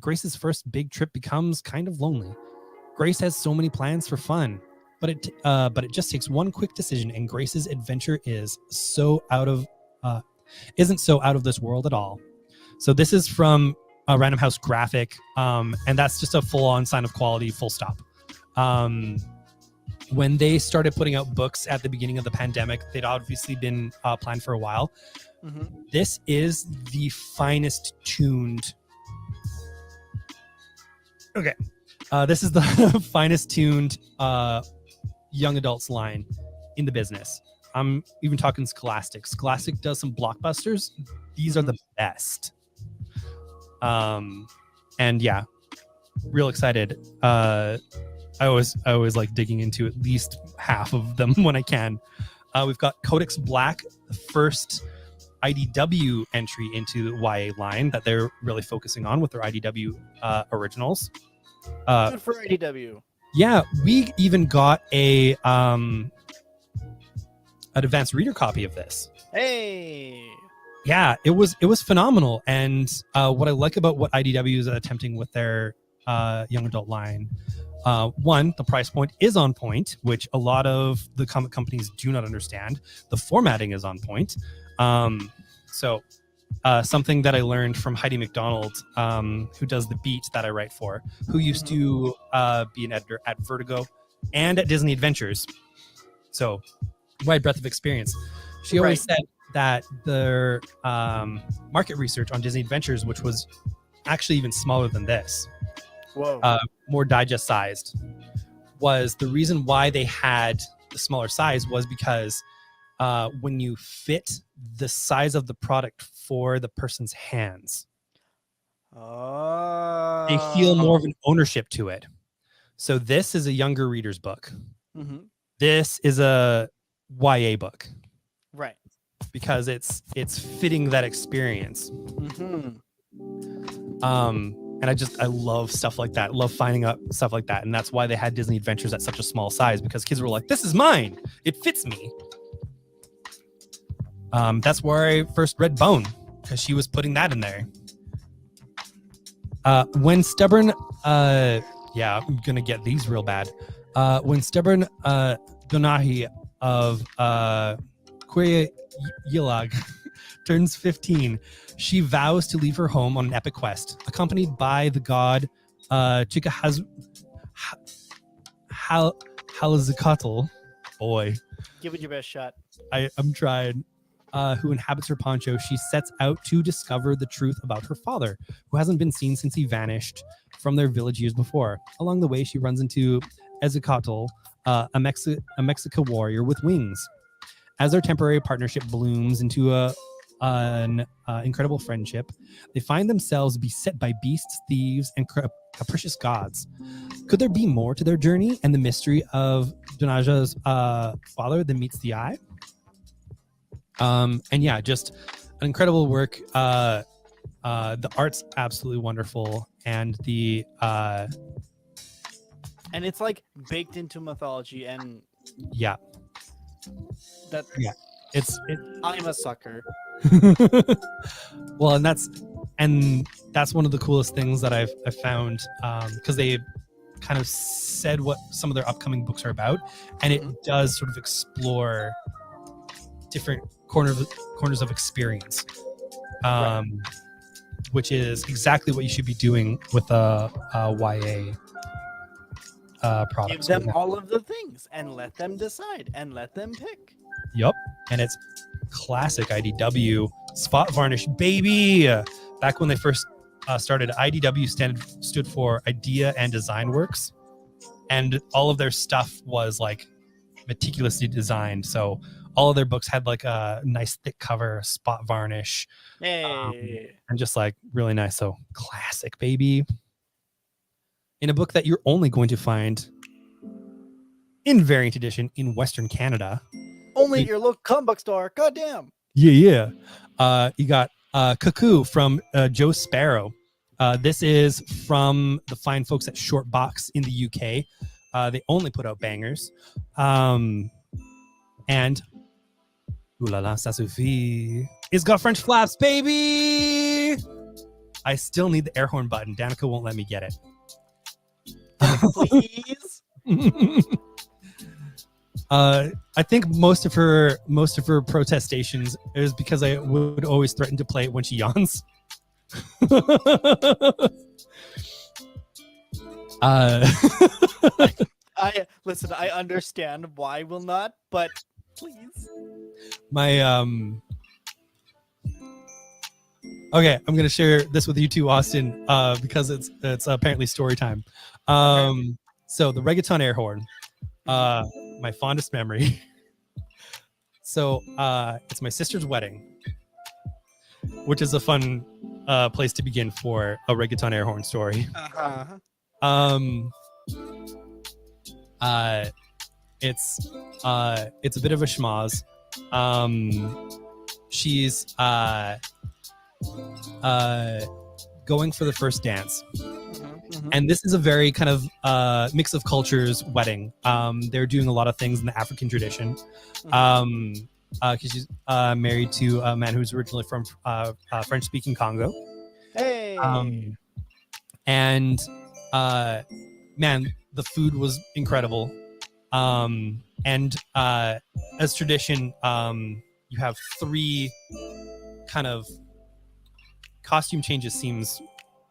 Grace's first big trip becomes kind of lonely. Grace has so many plans for fun, but it just takes one quick decision, and Grace's adventure is isn't so out of this world at all. So this is from a Random House graphic, and that's just a full-on sign of quality, full stop. When they started putting out books at the beginning of the pandemic, they'd obviously been planned for a while. This is the finest tuned. Okay. This is the finest tuned young adults line in the business. I'm even talking Scholastic. Scholastic does some blockbusters. These are the best. And yeah, real excited. I always like digging into at least half of them when I can. We've got Codex Black, the first IDW entry into the YA line that they're really focusing on with their IDW originals. Good for IDW. Yeah, we even got an advanced reader copy of this. Hey. Yeah, it was phenomenal. And what I like about what IDW is attempting with their young adult line, one, the price point is on point, which a lot of the comic companies do not understand. The formatting is on point. So something that I learned from Heidi McDonald, who does the beat that I write for, who used to be an editor at Vertigo and at Disney Adventures. So wide breadth of experience. She always said that their market research on Disney Adventures, which was actually even smaller than this, Whoa. more digest sized, was the reason why they had the smaller size was because when you fit the size of the product for the person's hands, they feel more of an ownership to it. So this is a younger reader's book. Mm-hmm. This is a YA book. Right. Because it's fitting that experience. Mm-hmm. And I love stuff like that. Love finding out stuff like that. And that's why they had Disney Adventures at such a small size, because kids were like, this is mine. It fits me. That's where I first read Bone, because she was putting that in there. When stubborn, yeah, I'm gonna get these real bad. When stubborn Donahi of Queer Yilag turns 15, she vows to leave her home on an epic quest, accompanied by the god Halazikatl. Boy, Give it your best shot. I'm trying. Who inhabits her poncho. She sets out to discover the truth about her father, who hasn't been seen since he vanished from their village years before. Along the way, she runs into Ezekatl, a Mexican warrior with wings. As their temporary partnership blooms into an incredible friendship, they find themselves beset by beasts, thieves, and capricious gods. Could there be more to their journey and the mystery of Donaja's father than meets the eye? And yeah, just an incredible work. The art's absolutely wonderful, and the and it's like baked into mythology, and yeah, that yeah, it's I'm a sucker. Well, and that's one of the coolest things that I've found, because they kind of said what some of their upcoming books are about, and it does sort of explore different corners of experience, Right. which is exactly what you should be doing with a YA product. Give them all of the things and let them decide and let them pick. Yep, and it's classic IDW spot varnish, baby. Back when they first started, IDW stood for Idea and Design Works, and all of their stuff was like meticulously designed. So all of their books had like a nice thick cover, spot varnish, Hey. and just like really nice. So classic, baby. In a book that you're only going to find in variant edition in Western Canada. Only at your local comic book store. Goddamn. Yeah. You got Cuckoo from Joe Sparrow. This is from the fine folks at Short Box in the UK. They only put out bangers. And Ooh la la, ça suffit. It's got French flaps, baby. I still need the air horn button. Danica won't let me get it. Please. I think most of her protestations is because I would always threaten to play it when she yawns. I listen. I understand why will not, but please. My Okay, I'm gonna share this with you too, Austin, because it's apparently story time. So the reggaeton air horn, my fondest memory. So it's my sister's wedding, which is a fun place to begin for a reggaeton air horn story. It's a bit of a schmoz. She's going for the first dance. And this is a very kind of mix of cultures wedding. They're doing a lot of things in the African tradition. Because she's married to a man who's originally from French-speaking Congo. Hey. And man, the food was incredible. And as tradition, you have 3 kind of costume changes. Seems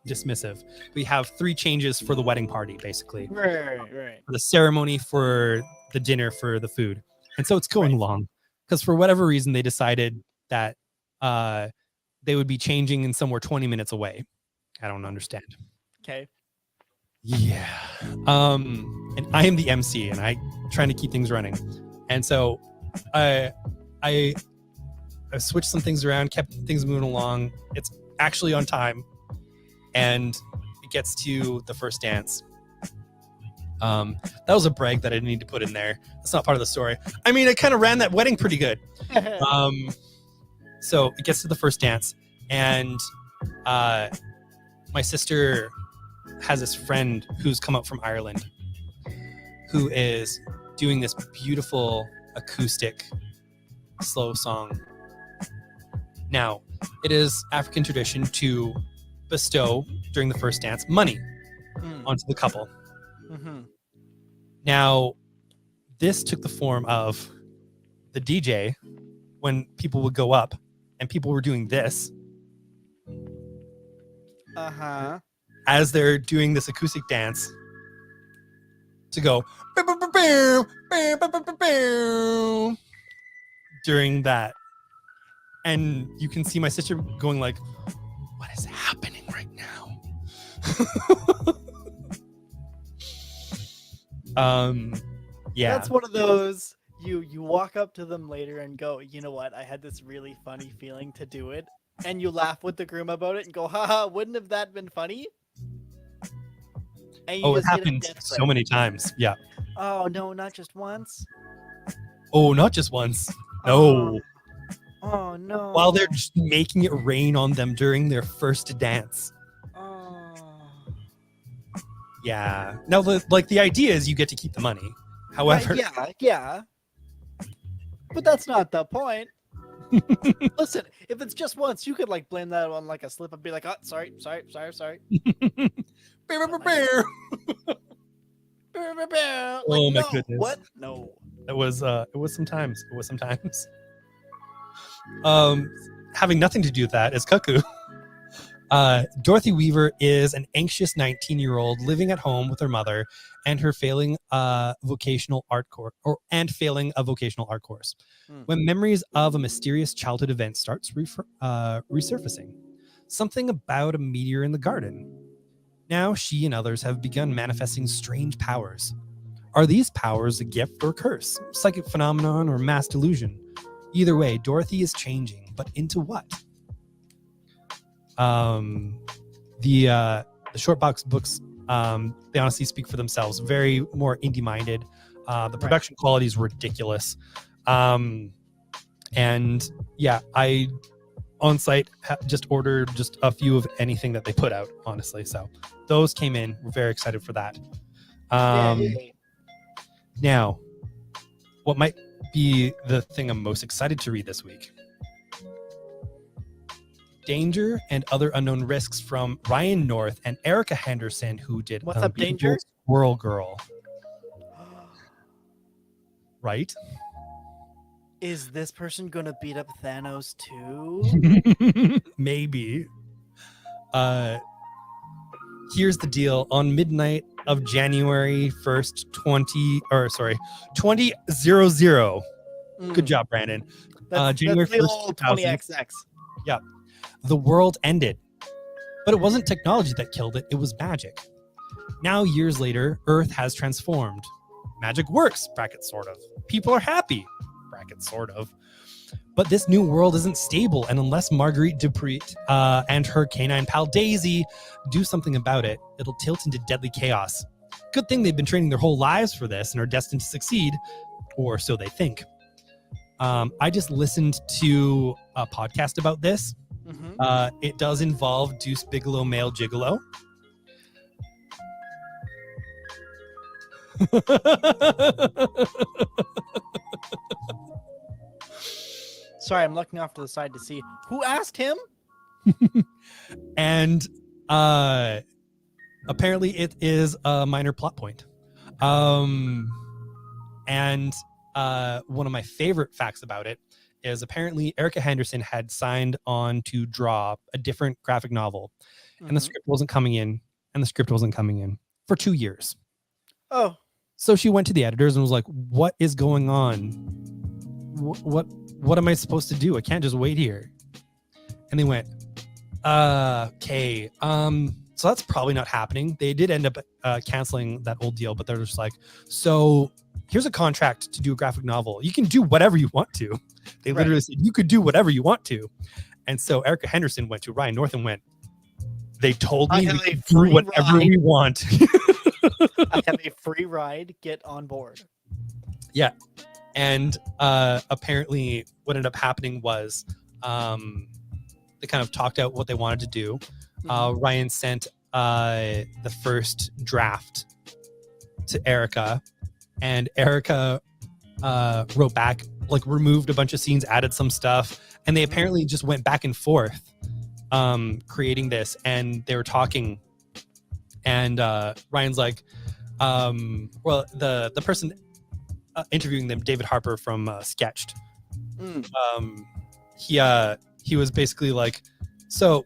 dismissive. We have 3 changes for the wedding party, basically. Right. For the ceremony, for the dinner, for the food. And so it's going long because for whatever reason they decided that they would be changing in somewhere 20 minutes away. I don't understand. Okay. Yeah. And I am the MC, and I trying to keep things running. And so I switched some things around, kept things moving along. It's actually on time, and it gets to the first dance. That was a brag that I didn't need to put in there. That's not part of the story. I mean, I kind of ran that wedding pretty good. So it gets to the first dance, and my sister has this friend who's come up from Ireland who is doing this beautiful acoustic slow song. Now, it is African tradition to bestow during the first dance money onto the couple. Mm-hmm. Now, this took the form of the DJ when people would go up and people were doing this as they're doing this acoustic dance to go during that. And you can see my sister going like, what is happening right now? Yeah. That's one of those you walk up to them later and go, you know what? I had this really funny feeling to do it. And you laugh with the groom about it and go, haha, wouldn't have that been funny? And it happened so many times. Yeah. Oh, no, not just once? Oh, not just once. No. Oh, no. While they're just making it rain on them during their first dance. Oh. Yeah. Now, the idea is you get to keep the money. However. Yeah. But that's not the point. Listen, if it's just once, you could like blame that on like a slip and be like, oh, sorry. Like, oh my no, goodness. What? No. It was sometimes. Having nothing to do with that is Cuckoo. Dorothy Weaver is an anxious 19-year-old living at home with her mother and her failing a vocational art course. When memories of a mysterious childhood event starts resurfacing, something about a meteor in the garden. Now she and others have begun manifesting strange powers. Are these powers a gift or curse, psychic phenomenon, or mass delusion? Either way, Dorothy is changing, but into what? The short box books, they honestly speak for themselves. Very more indie minded. The production quality is ridiculous. And yeah, I on site just ordered just a few of anything that they put out, honestly. So those came in. We're very excited for that. Now, what might be the thing I'm most excited to read this week? Danger and Other Unknown Risks from Ryan North and Erica Henderson, who did What's Up, Danger? Squirrel Girl. Right? Is this person gonna beat up Thanos too? Maybe. Here's the deal. On midnight of January 1st, 2000. Good job, Brandon. January 1st, 20XX. Yeah. The world ended. But it wasn't technology that killed it. It was magic. Now, years later, Earth has transformed. Magic works, bracket sort of. People are happy, bracket sort of. But this new world isn't stable, and unless Marguerite Dupree and her canine pal Daisy do something about it, it'll tilt into deadly chaos. Good thing they've been training their whole lives for this and are destined to succeed, or so they think. I just listened to a podcast about this. Mm-hmm. It does involve Deuce Bigelow, male gigolo. Sorry, I'm looking off to the side to see who asked him. And apparently it is a minor plot point. And one of my favorite facts about it is apparently Erica Henderson had signed on to draw a different graphic novel, and the script wasn't coming in, for 2 years. Oh. So she went to the editors and was like, what is going on? what am I supposed to do? I can't just wait here. And they went, okay. So that's probably not happening. They did end up canceling that old deal, but they're just like, so here's a contract to do a graphic novel. You can do whatever you want to. They literally said, you could do whatever you want to. And so Erica Henderson went to Ryan North and went, they told me we can do whatever we want. I have a free ride. Get on board. Yeah. And apparently what ended up happening was they kind of talked out what they wanted to do. Ryan sent the first draft to Erica, and Erica wrote back, like removed a bunch of scenes, added some stuff, and they apparently just went back and forth creating this, and they were talking, and Ryan's like, well, the person interviewing them, David Harper from Sketched, he was basically like, so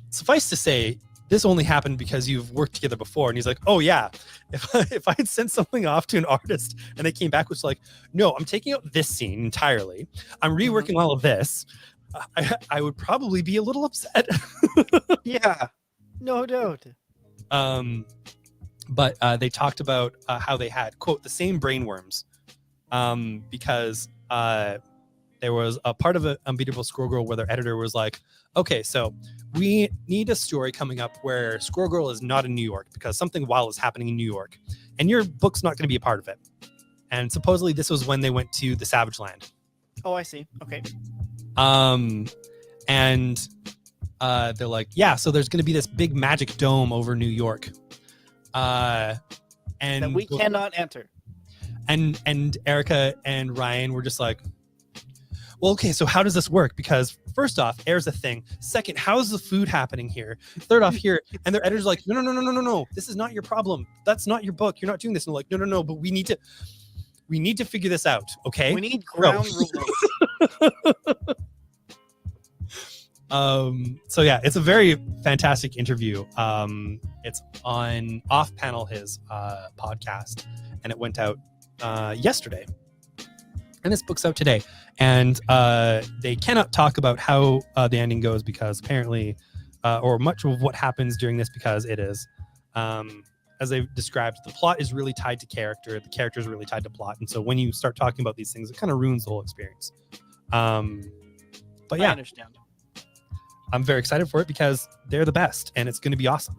suffice to say, this only happened because you've worked together before. And he's like, oh yeah, if I had sent something off to an artist and they came back with like, no, I'm taking out this scene entirely, I'm reworking all of this, I would probably be a little upset. Yeah, no doubt. But they talked about how they had, quote, the same brainworms, because there was a part of Unbeatable Squirrel Girl where their editor was like, okay, so we need a story coming up where Squirrel Girl is not in New York because something wild is happening in New York, and your book's not going to be a part of it. And supposedly this was when they went to the Savage Land. Oh, I see. Okay. And they're like, yeah, so there's going to be this big magic dome over New York. And that we cannot enter. And Erica and Ryan were just like, well, okay, so how does this work? Because first off, air's a thing. Second, how's the food happening here? Third off, here, and their editor's like, no, this is not your problem. That's not your book. You're not doing this. And they're like, no, but we need to figure this out. Okay, we need ground rules. So yeah, it's a very fantastic interview. It's on Off Panel, his podcast, and it went out yesterday. And this book's out today. And they cannot talk about how the ending goes because apparently, or much of what happens during this, because it is, as they've described, the plot is really tied to character. The character is really tied to plot. And so when you start talking about these things, it kind of ruins the whole experience. But yeah, I understand. I'm very excited for it because they're the best and it's going to be awesome.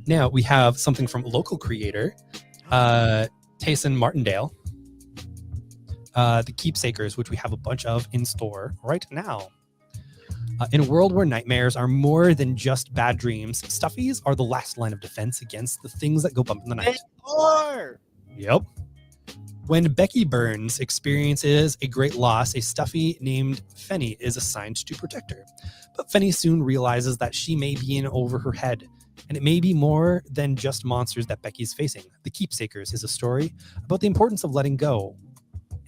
Now we have something from local creator, Tayson Martindale. The Keepsakers, which we have a bunch of in store right now. In a world where nightmares are more than just bad dreams, stuffies are the last line of defense against the things that go bump in the night. They are! Yep. When Becky Burns experiences a great loss, a stuffy named Fenny is assigned to protect her. But Fenny soon realizes that she may be in over her head, and it may be more than just monsters that Becky's facing. The Keepsakers is a story about the importance of letting go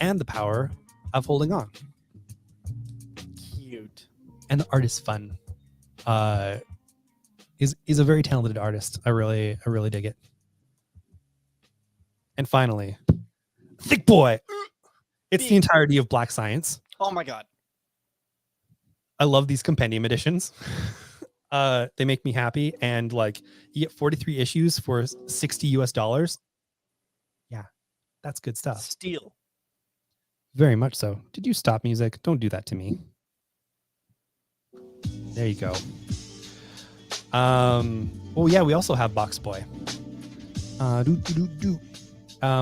and the power of holding on. Cute. And the art is fun. He's a very talented artist. I really dig it. And finally, Thick Boy. It's the entirety of Black Science. Oh my god. I love these compendium editions. They make me happy, and like you get 43 issues for $60 US. Yeah, that's good stuff. Steal. Very much so. Did you stop music? Don't do that to me. There you go. Oh yeah, we also have Box Boy. But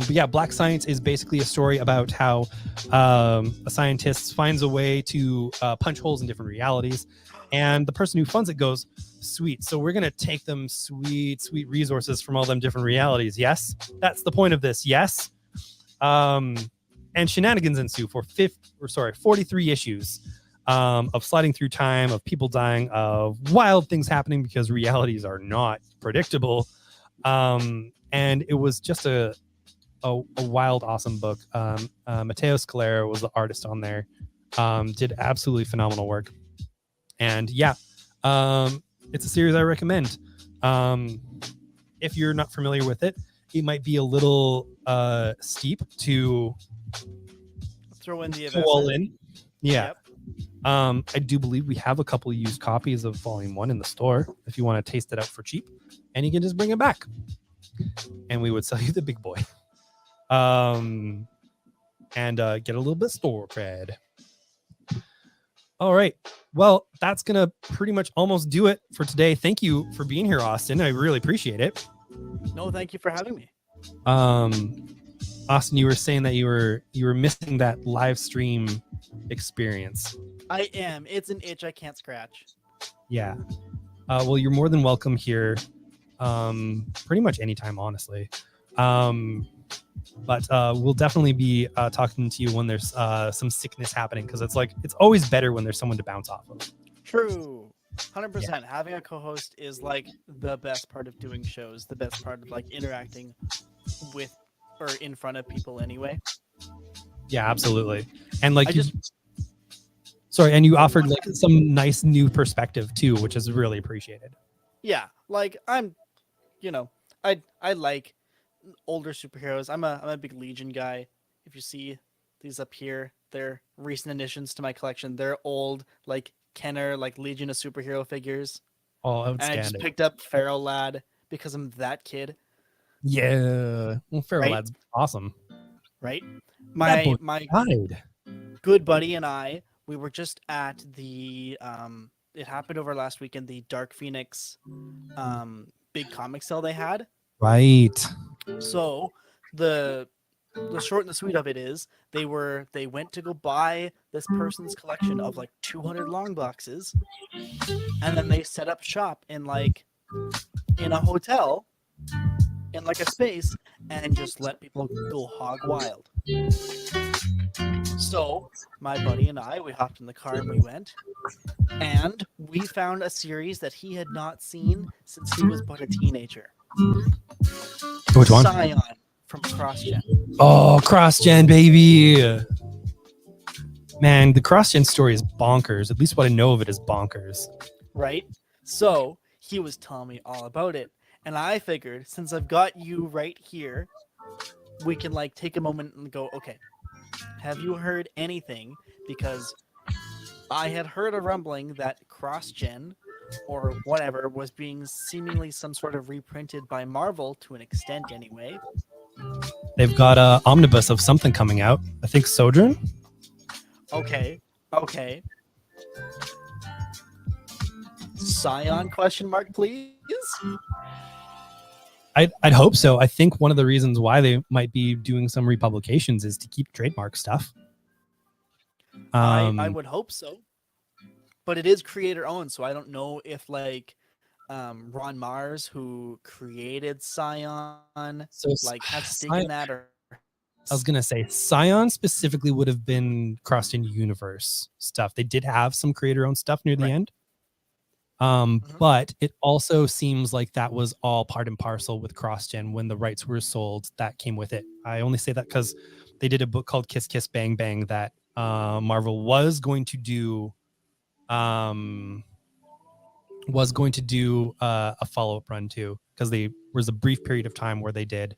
yeah, Black Science is basically a story about how a scientist finds a way to punch holes in different realities, and the person who funds it goes, sweet, so we're gonna take them sweet resources from all them different realities. Yes, that's the point of this. Yes. And shenanigans ensue for 43 issues of sliding through time, of people dying, of wild things happening because realities are not predictable. And it was just a wild, awesome book. Matteo Scalera was the artist on there. Did absolutely phenomenal work. And yeah, it's a series I recommend. If you're not familiar with it, it might be a little steep to Throw in the go all Avessa. in. Yeah. Yep. I do believe we have a couple used copies of Volume 1 in the store if you want to taste it out for cheap, and you can just bring it back, and we would sell you the big boy, and get a little bit store cred. All right. Well, that's going to pretty much almost do it for today. Thank you for being here, Austin. I really appreciate it. No, thank you for having me. Austin, you were saying that you were missing that live stream experience. I am. It's an itch I can't scratch. Yeah. Well, you're more than welcome here. Pretty much anytime, honestly. But we'll definitely be talking to you when there's some sickness happening, because it's always better when there's someone to bounce off of. True. 100%. Having a co-host is like the best part of doing shows, the best part of like interacting with or in front of people anyway. Yeah, absolutely. And like and you offered like some nice new perspective too, which is really appreciated. Yeah, like I like older superheroes. I'm a big Legion guy. If you see these up here, they're recent additions to my collection. They're old, like Kenner, like Legion of superhero figures. Oh, And I just picked up Feral Lad because I'm that kid. Yeah, well, Feral Lad's awesome. Right? My died. Good buddy and I, we were just at the it happened over last weekend, the Dark Phoenix big comic sale they had. Right. So the short and the sweet of it is they went to go buy this person's collection of like 200 long boxes, and then they set up shop in a hotel in like a space and just let people go hog wild. So my buddy and I, we hopped in the car and we went, and we found a series that he had not seen since he was but a teenager. Which one? Scion from CrossGen. Oh, CrossGen, baby. Man, the CrossGen story is bonkers. At least what I know of it is bonkers. Right? So he was telling me all about it. And I figured, since I've got you right here, we can like take a moment and go, okay, have you heard anything? Because I had heard a rumbling that CrossGen or whatever was being seemingly some sort of reprinted by Marvel to an extent anyway. They've got a omnibus of something coming out. I think Sojourn. Okay. Scion question mark, please? I'd hope so. I think one of the reasons why they might be doing some republications is to keep trademark stuff. I would hope so. But it is creator owned, so I don't know if like Ron Mars, who created Scion, has stake in that, or I was gonna say Scion specifically would have been CrossGen Universe stuff. They did have some creator owned stuff near the end. But it also seems like that was all part and parcel with CrossGen when the rights were sold. That came with it. I only say that because they did a book called Kiss Kiss Bang Bang that Marvel was going to do a follow-up run to, because there was a brief period of time where they did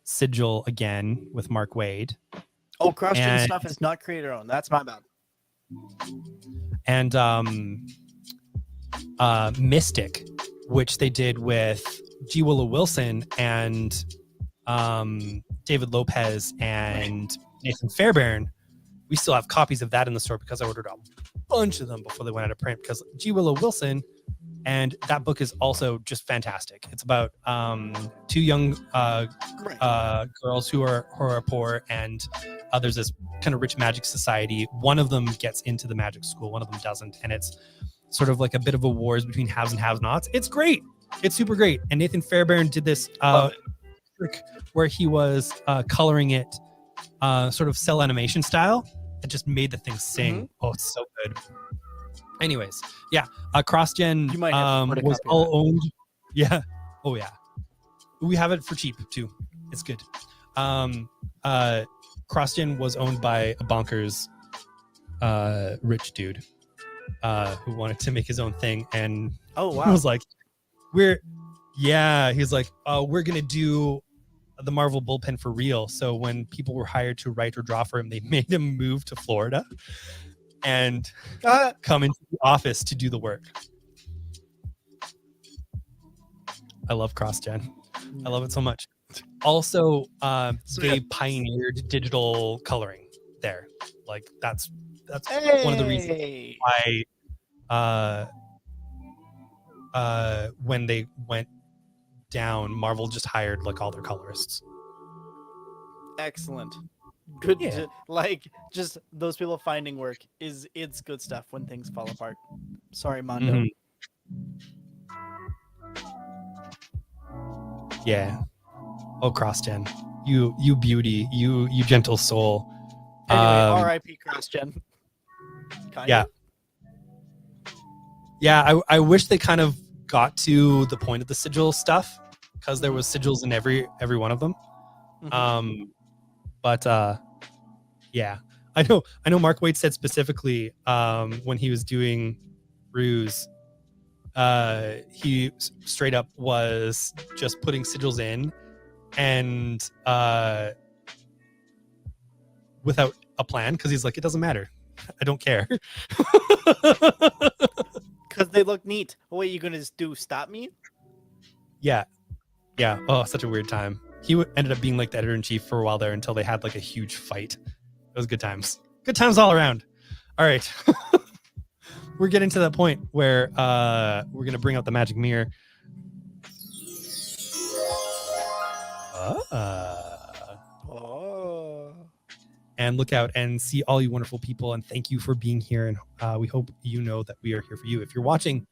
Sigil again with Mark Waid. Oh, CrossGen stuff is not creator owned. That's my bad. And Mystic, which they did with G. Willow Wilson and David Lopez and Nathan Fairbairn. We still have copies of that in the store because I ordered a bunch of them before they went out of print, because G. Willow Wilson, and that book is also just fantastic. It's about two young girls who are poor, and there's this kind of rich magic society. One of them gets into the magic school, one of them doesn't, and it's sort of like a bit of a wars between haves and have-nots. It's great. It's super great. And Nathan Fairbairn did this trick where he was coloring it sort of cell animation style. It just made the thing sing. Oh, it's so good. Anyways, yeah, CrossGen was all owned. Yeah. Oh, yeah. We have it for cheap, too. It's good. CrossGen was owned by a bonkers rich dude who wanted to make his own thing. And oh, wow. I was like, he's like, we're going to do the Marvel bullpen for real. So when people were hired to write or draw for him, they made him move to Florida and come into the office to do the work. I love CrossGen. I love it so much. Also, they pioneered digital coloring there. Like that's one of the reasons why when they went down, Marvel just hired like all their colorists. Excellent. Good. Yeah. Like just those people finding work it's good stuff when things fall apart. Sorry, Mondo. Yeah. Oh, CrossGen, you beauty, you gentle soul. Anyway, R.I.P. CrossGen. Yeah. Yeah, I wish they kind of got to the point of the sigil stuff, because there was sigils in every one of them. But yeah, I know Mark Waid said specifically when he was doing Ruse, he straight up was just putting sigils in and without a plan, because he's like, it doesn't matter, I don't care. Because they look neat. Oh, wait, you gonna do stop me? Yeah. Oh, such a weird time. He ended up being like the editor-in-chief for a while there until they had like a huge fight. It was good times all around. All right. We're getting to that point where we're gonna bring out the magic mirror. And look out and see all you wonderful people, and thank you for being here, and we hope you know that we are here for you. If you're watching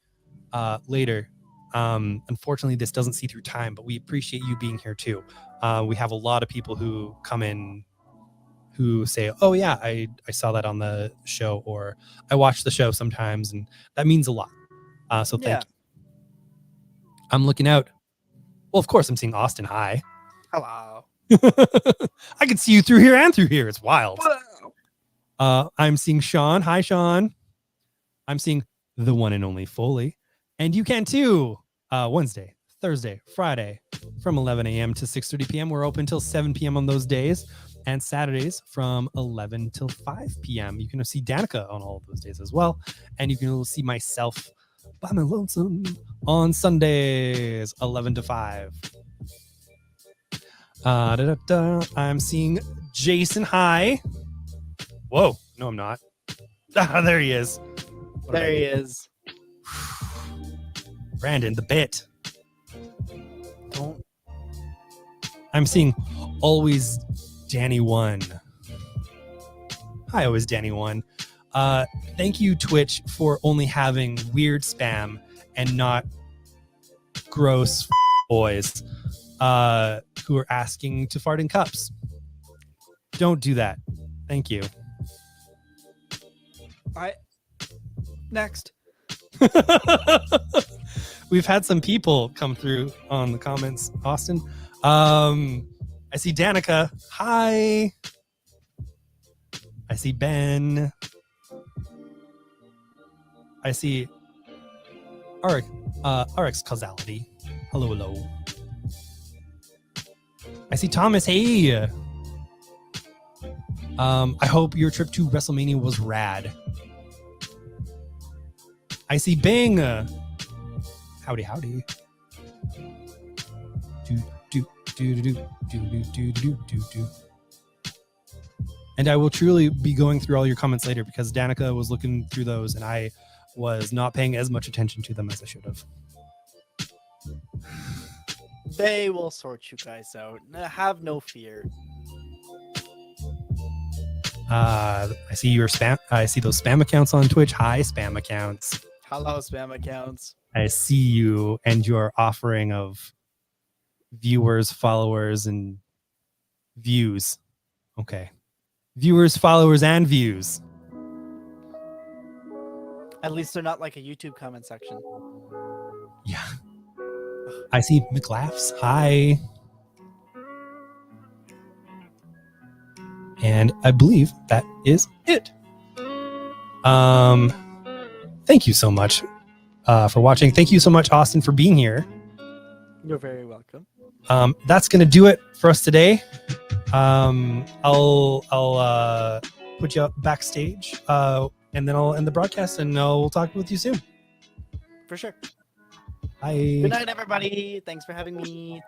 later, unfortunately this doesn't see through time, but we appreciate you being here too. We have a lot of people who come in who say, oh yeah, I saw that on the show, or I watch the show sometimes, and that means a lot. So thank you. I'm looking out. Well, of course I'm seeing Austin. Hi. Hello. I can see you through here and through here. It's wild. I'm seeing Sean. Hi, Sean. I'm seeing the one and only Foley. And you can too. Wednesday, Thursday, Friday from 11 a.m. to 6:30 p.m. We're open till 7 p.m. on those days. And Saturdays from 11 till 5 p.m. You can see Danica on all of those days as well. And you can see myself by my lonesome on Sundays, 11 to 5. I'm seeing Jason. Hi. Whoa. No, I'm not. There he is. There he is. Brandon, the bit. Don't. I'm seeing always Danny 1. Hi, always Danny 1. Thank you, Twitch, for only having weird spam and not gross boys who are asking to fart in cups. Don't do that. Thank you. Next. We've had some people come through on the comments, Austin. I see Danica. Hi. I see Ben. I see RX Causality. Hello. I see Thomas. Hey. I hope your trip to WrestleMania was rad. I see Bing. Howdy. Do. And I will truly be going through all your comments later, because Danica was looking through those and I was not paying as much attention to them as I should have. They will sort you guys out. Have no fear. I see your spam. I see those spam accounts on Twitch. Hi, spam accounts. Hello, spam accounts. I see you and your offering of viewers, followers, and views. Okay. Viewers, followers, and views. At least they're not like a YouTube comment section. Yeah. I see McLaughs. Hi. And I believe that is it. Thank you so much for watching. Thank you so much, Austin, for being here. You're very welcome. That's going to do it for us today. I'll put you backstage, and then I'll end the broadcast, and we'll talk with you soon. For sure. Bye. Good night, everybody. Thanks for having me.